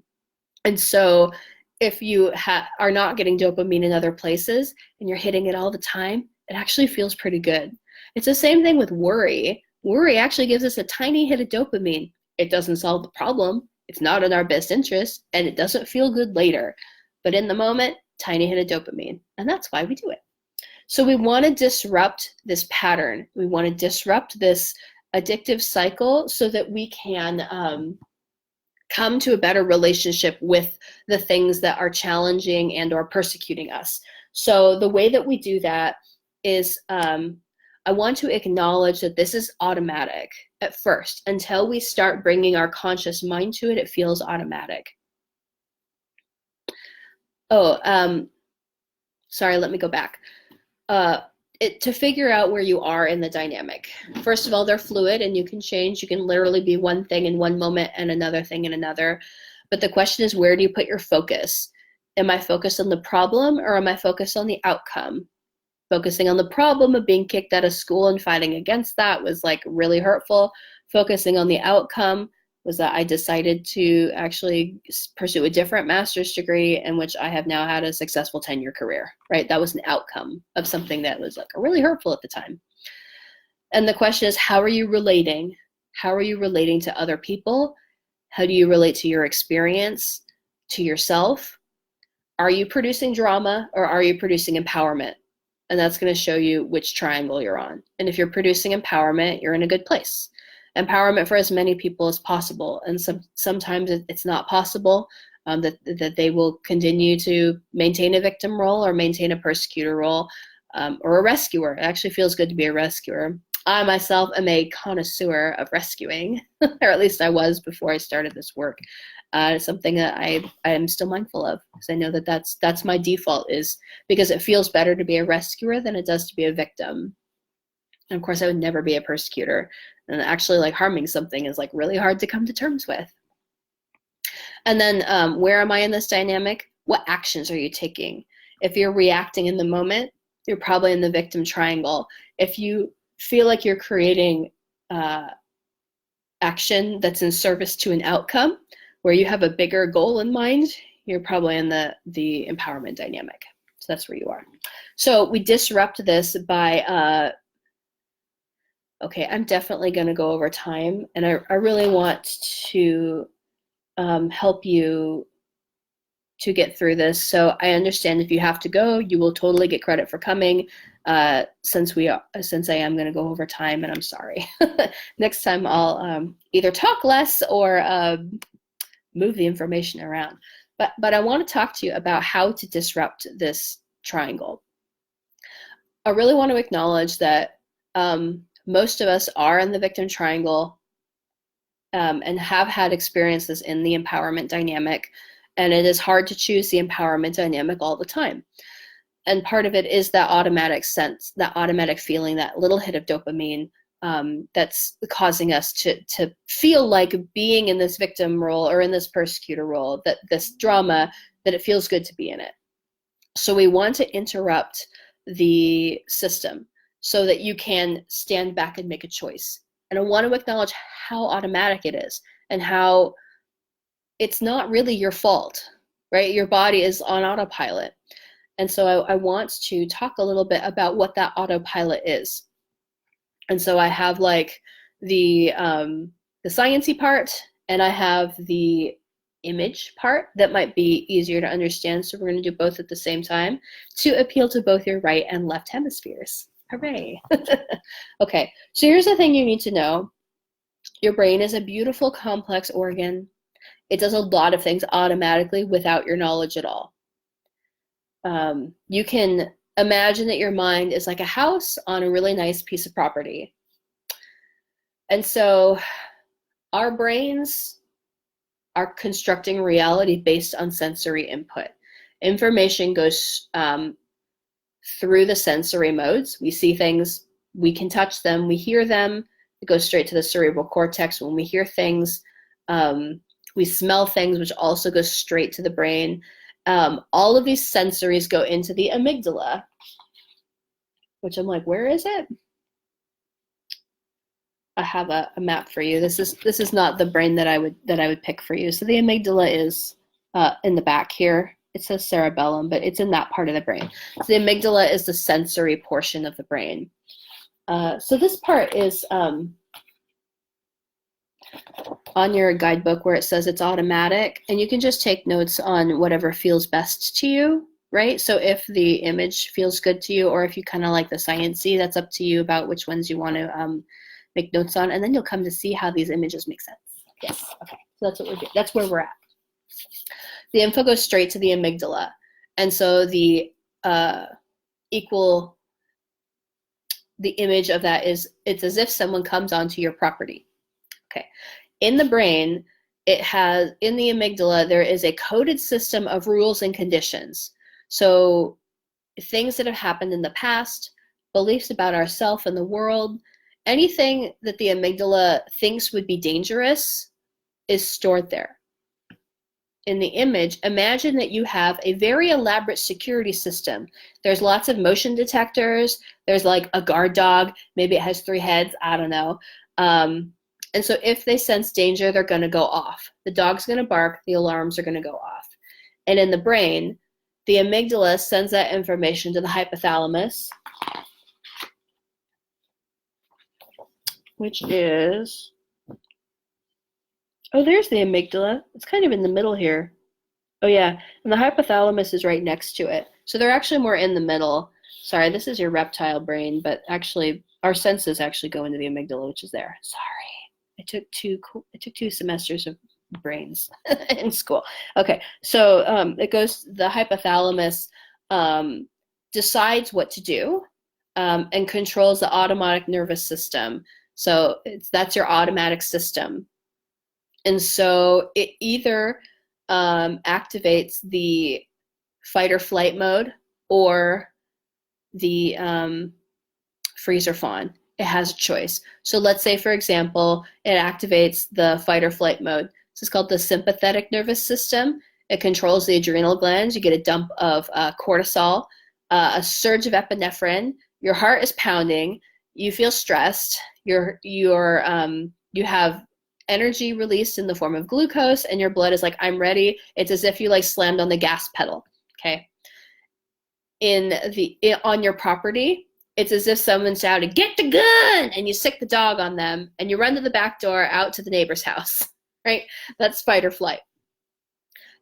And so if you are not getting dopamine in other places and you're hitting it all the time, it actually feels pretty good. It's the same thing with worry. Worry actually gives us a tiny hit of dopamine. It doesn't solve the problem. It's not in our best interest, and it doesn't feel good later. But in the moment, tiny hit of dopamine. And that's why we do it. So we want to disrupt this pattern. We want to disrupt this addictive cycle so that we can come to a better relationship with the things that are challenging and or persecuting us. So the way that we do that is I want to acknowledge that this is automatic at first. Until we start bringing our conscious mind to it, it feels automatic. Oh, sorry, let me go back. to figure out where you are in the dynamic. First of all, they're fluid and you can change. You can literally be one thing in one moment and another thing in another. But the question is, where do you put your focus? Am I focused on the problem or am I focused on the outcome? Focusing on the problem of being kicked out of school and fighting against that was like really hurtful. Focusing on the outcome was that I decided to actually pursue a different master's degree in which I have now had a successful tenure career, right? That was an outcome of something that was like really hurtful at the time. And the question is, how are you relating? How are you relating to other people? How do you relate to your experience, to yourself? Are you producing drama or are you producing empowerment? And that's going to show you which triangle you're on. And if you're producing empowerment, you're in a good place. Empowerment for as many people as possible. And sometimes it's not possible, that they will continue to maintain a victim role or maintain a persecutor role, or a rescuer. It actually feels good to be a rescuer. I myself am a connoisseur of rescuing, or at least I was before I started this work. Something that I am still mindful of, because I know that that's my default, is because it feels better to be a rescuer than it does to be a victim. And of course, I would never be a persecutor. And actually, like, harming something is like really hard to come to terms with. And then where am I in this dynamic? What actions are you taking? If you're reacting in the moment, you're probably in the victim triangle. If you feel like you're creating action that's in service to an outcome, where you have a bigger goal in mind, you're probably in the empowerment dynamic. So that's where you are. So we disrupt this by, okay, I'm definitely going to go over time, and I really want to help you to get through this. So I understand if you have to go, you will totally get credit for coming, since I am going to go over time, and I'm sorry. Next time I'll either talk less or move the information around. But I want to talk to you about how to disrupt this triangle. I really want to acknowledge that most of us are in the victim triangle, and have had experiences in the empowerment dynamic, and it is hard to choose the empowerment dynamic all the time. And part of it is that automatic sense, that automatic feeling, that little hit of dopamine, that's causing us to feel like being in this victim role or in this persecutor role, that this drama, that it feels good to be in it. So we want to interrupt the system so that you can stand back and make a choice. And I want to acknowledge how automatic it is and how it's not really your fault, right? Your body is on autopilot. And so I want to talk a little bit about what that autopilot is. And so I have like the sciencey part, and I have the image part that might be easier to understand. So we're going to do both at the same time to appeal to both your right and left hemispheres. Hooray. Okay, so here's the thing you need to know. Your brain is a beautiful, complex organ. It does a lot of things automatically without your knowledge at all. You can imagine that your mind is like a house on a really nice piece of property. And so our brains are constructing reality based on sensory input. Information goes through the sensory modes. We see things, we can touch them, we hear them. It goes straight to the cerebral cortex when we hear things. We smell things, which also goes straight to the brain. All of these sensories go into the amygdala, which I'm like, where is it? I have a map for you. This is not the brain that I would pick for you. So the amygdala is in the back here. It says cerebellum, but it's in that part of the brain. So the amygdala is the sensory portion of the brain. So this part is on your guidebook where it says it's automatic, and you can just take notes on whatever feels best to you, right? So if the image feels good to you, or if you kind of like the sciencey, that's up to you about which ones you want to make notes on, and then you'll come to see how these images make sense. Yes, okay, so that's what we're doing. That's where we're at. The info goes straight to the amygdala, and so the image of that is, it's as if someone comes onto your property. Okay, in the brain, in the amygdala, there is a coded system of rules and conditions. So things that have happened in the past, beliefs about ourselves and the world. Anything that the amygdala thinks would be dangerous is stored there. In the image, imagine that you have a very elaborate security system. There's lots of motion detectors. There's like a guard dog. Maybe it has 3 heads. I don't know. And so if they sense danger, they're going to go off. The dog's going to bark. The alarms are going to go off. And in the brain, the amygdala sends that information to the hypothalamus, which is, oh, there's the amygdala. It's kind of in the middle here. Oh, yeah. And the hypothalamus is right next to it. So they're actually more in the middle. Sorry, this is your reptile brain, but actually our senses actually go into the amygdala, which is there. Sorry. I took 2 semesters of brains in school. Okay, so it goes, the hypothalamus decides what to do and controls the autonomic nervous system. So that's your automatic system. And so it either activates the fight or flight mode or the freeze or fawn. It has a choice. So let's say, for example, it activates the fight or flight mode. This is called the sympathetic nervous system. It controls the adrenal glands. You get a dump of cortisol, a surge of epinephrine. Your heart is pounding. You feel stressed. You have energy released in the form of glucose, and your blood is like, I'm ready. It's as if you like slammed on the gas pedal. Okay. On your property, it's as if someone shouted, "Get the gun!" and you sick the dog on them, and you run to the back door out to the neighbor's house, right? That's fight or flight.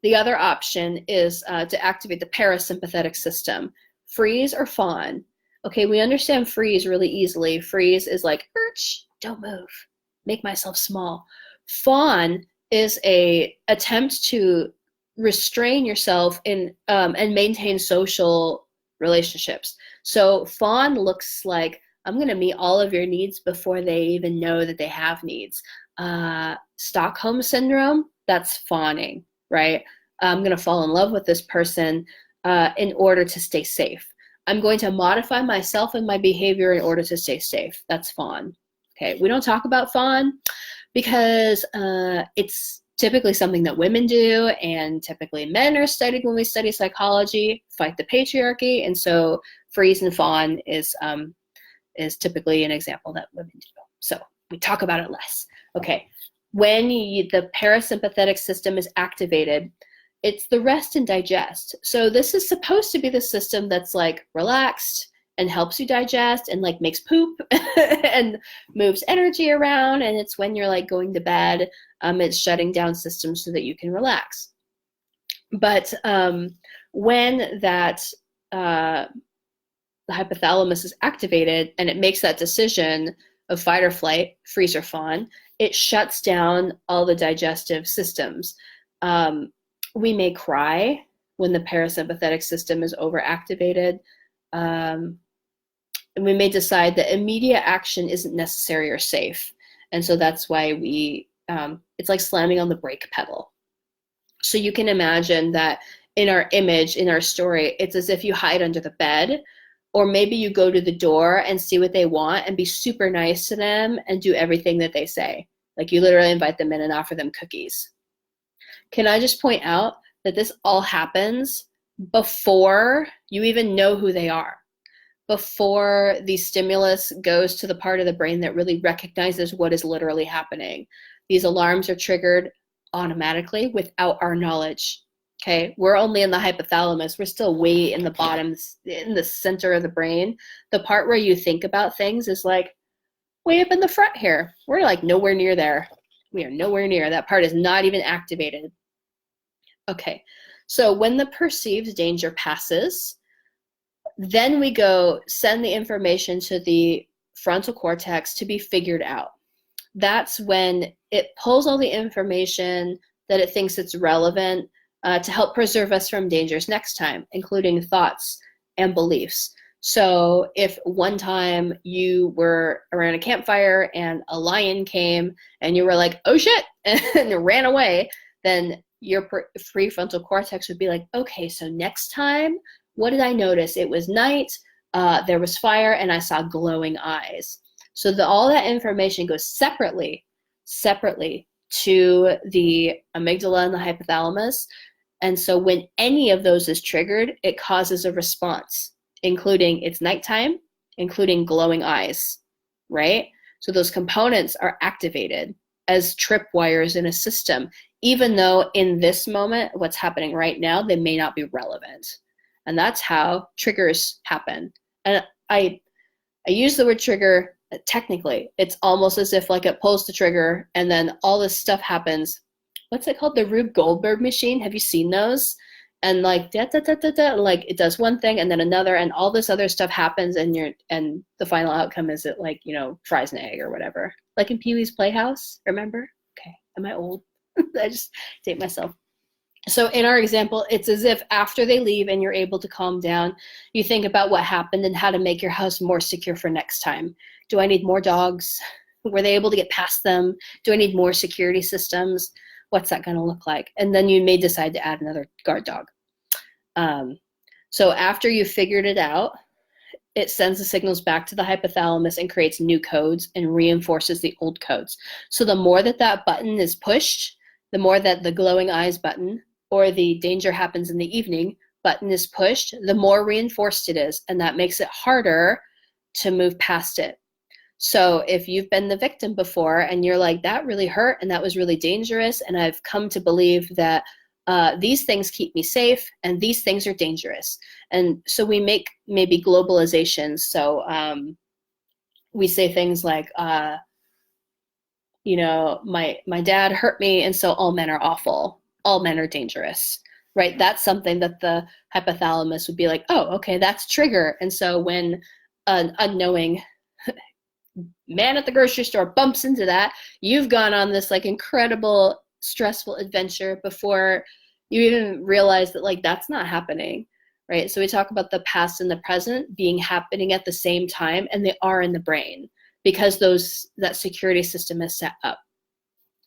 The other option is to activate the parasympathetic system, freeze or fawn. Okay, we understand freeze really easily. Freeze is like, don't move, make myself small. Fawn is a attempt to restrain yourself in and maintain social relationships. So fawn looks like, I'm going to meet all of your needs before they even know that they have needs. Stockholm syndrome, that's fawning, right? I'm going to fall in love with this person in order to stay safe. I'm going to modify myself and my behavior in order to stay safe. That's fawn. Okay, we don't talk about fawn because it's typically something that women do, and typically men are studied when we study psychology, fight the patriarchy, and so freeze and fawn is typically an example that women do. So we talk about it less. Okay, when the parasympathetic system is activated, it's the rest and digest. So this is supposed to be the system that's like relaxed and helps you digest and like makes poop and moves energy around. And it's when you're like going to bed, it's shutting down systems so that you can relax. But when that the hypothalamus is activated and it makes that decision of fight or flight, freeze or fawn, it shuts down all the digestive systems. We may cry when the parasympathetic system is overactivated. And we may decide that immediate action isn't necessary or safe. And so that's why it's like slamming on the brake pedal. So you can imagine that in our image, in our story, it's as if you hide under the bed, or maybe you go to the door and see what they want and be super nice to them and do everything that they say. Like you literally invite them in and offer them cookies. Can I just point out that this all happens before you even know who they are, before the stimulus goes to the part of the brain that really recognizes what is literally happening. These alarms are triggered automatically without our knowledge. Okay, we're only in the hypothalamus. We're still way in the bottom, in the center of the brain. The part where you think about things is like way up in the front here. We're like nowhere near there. We are nowhere near. That part is not even activated. Okay, so when the perceived danger passes, then we go send the information to the frontal cortex to be figured out. That's when it pulls all the information that it thinks it's relevant to help preserve us from dangers next time, including thoughts and beliefs. So if one time you were around a campfire and a lion came and you were like, oh shit, and ran away, then your prefrontal cortex would be like, okay, so next time, what did I notice? It was night, there was fire, and I saw glowing eyes. So all that information goes separately to the amygdala and the hypothalamus. And so when any of those is triggered, it causes a response, including it's nighttime, including glowing eyes, right? So those components are activated as tripwires in a system, even though in this moment, what's happening right now, they may not be relevant. And that's how triggers happen. And I use the word trigger technically. It's almost as if like it pulls the trigger and then all this stuff happens. What's it called? The Rube Goldberg machine. Have you seen those? And like da, da, da, da, da, like it does one thing and then another, and all this other stuff happens, and the final outcome is it, like, you know, fries an egg or whatever. Like in Pee-wee's Playhouse, remember? Okay, am I old? I just date myself. So in our example, it's as if after they leave and you're able to calm down, you think about what happened and how to make your house more secure for next time. Do I need more dogs? Were they able to get past them? Do I need more security systems? What's that going to look like? And then you may decide to add another guard dog. So after you've figured it out, it sends the signals back to the hypothalamus and creates new codes and reinforces the old codes. So the more that button is pushed, the more that the glowing eyes button or the danger happens in the evening button is pushed, the more reinforced it is. And that makes it harder to move past it. So if you've been the victim before and you're like, that really hurt and that was really dangerous, and I've come to believe that these things keep me safe and these things are dangerous. And so we make maybe globalizations. So we say things like, you know, my dad hurt me, and so all men are awful. All men are dangerous, right? That's something that the hypothalamus would be like, oh, okay, that's trigger. And so when an unknowing man at the grocery store bumps into that, you've gone on this like incredible stressful adventure before you even realize that like that's not happening, right? So we talk about the past and the present being happening at the same time, and they are in the brain because that security system is set up.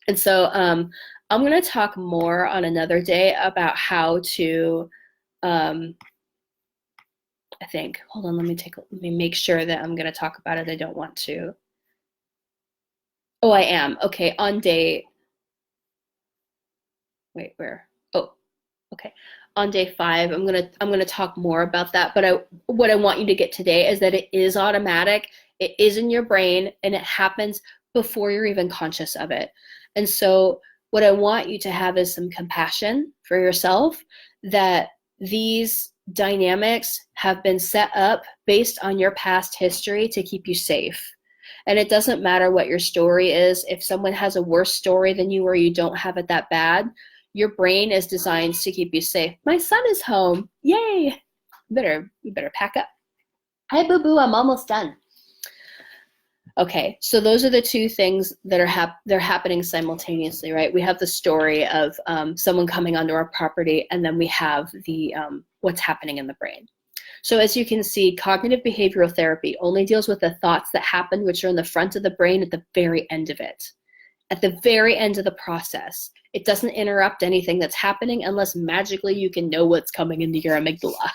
And so I'm going to talk more on another day about how to I think, hold on, let me make sure that I'm going to talk about it. I don't want to. Oh, I am. Okay, on day, wait, where? Oh, okay. On day 5, I'm gonna talk more about that. But what I want you to get today is that it is automatic. It is in your brain, and it happens before you're even conscious of it. And so what I want you to have is some compassion for yourself, that these dynamics have been set up based on your past history to keep you safe. And it doesn't matter what your story is. If someone has a worse story than you or you don't have it that bad, your brain is designed to keep you safe. My son is home. Yay! You better pack up. Hi, boo-boo, I'm almost done. Okay, so those are the two things that are they're happening simultaneously, right? We have the story of someone coming onto our property, and then we have the what's happening in the brain. So as you can see, cognitive behavioral therapy only deals with the thoughts that happen, which are in the front of the brain at the very end of it. At the very end of the process. It doesn't interrupt anything that's happening unless magically you can know what's coming into your amygdala,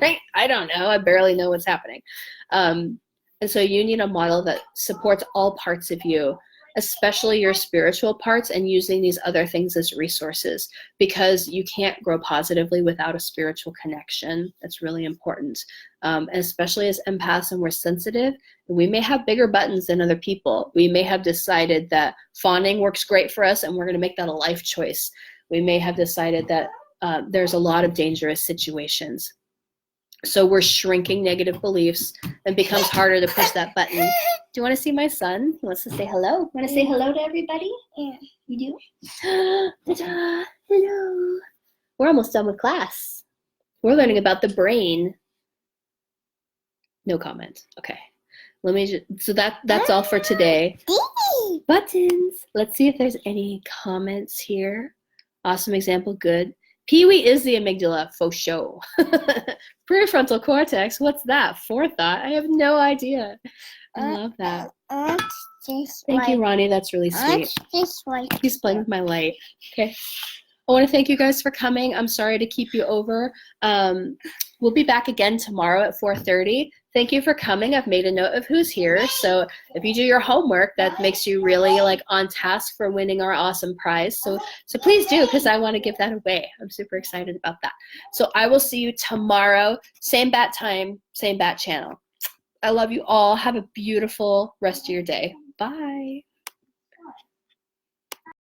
right? I don't know. I barely know what's happening. And so you need a model that supports all parts of you, especially your spiritual parts, and using these other things as resources, because you can't grow positively without a spiritual connection. That's really important. And especially as empaths, and we're sensitive, we may have bigger buttons than other people. We may have decided that fawning works great for us, and we're going to make that a life choice. We may have decided that there's a lot of dangerous situations. So we're shrinking negative beliefs, and it becomes harder to push that button. Do you want to see my son? He wants to say hello. Want to say hello to everybody? Yeah. You do? Ta-da! Hello. We're almost done with class. We're learning about the brain. No comment. Okay. Let me just, so that's all for today. Buttons. Let's see if there's any comments here. Awesome example. Good. Pee-wee is the amygdala, faux show. Prefrontal cortex, what's that? Forethought? I have no idea. I love that. Thank you, Ronnie. That's really sweet. He's playing with my light. Okay. I want to thank you guys for coming. I'm sorry to keep you over. We'll be back again tomorrow at 4:30. Thank you for coming. I've made a note of who's here. So if you do your homework, that makes you really like on task for winning our awesome prize. So please do, because I want to give that away. I'm super excited about that. So I will see you tomorrow, same bat time, same bat channel. I love you all. Have a beautiful rest of your day. Bye.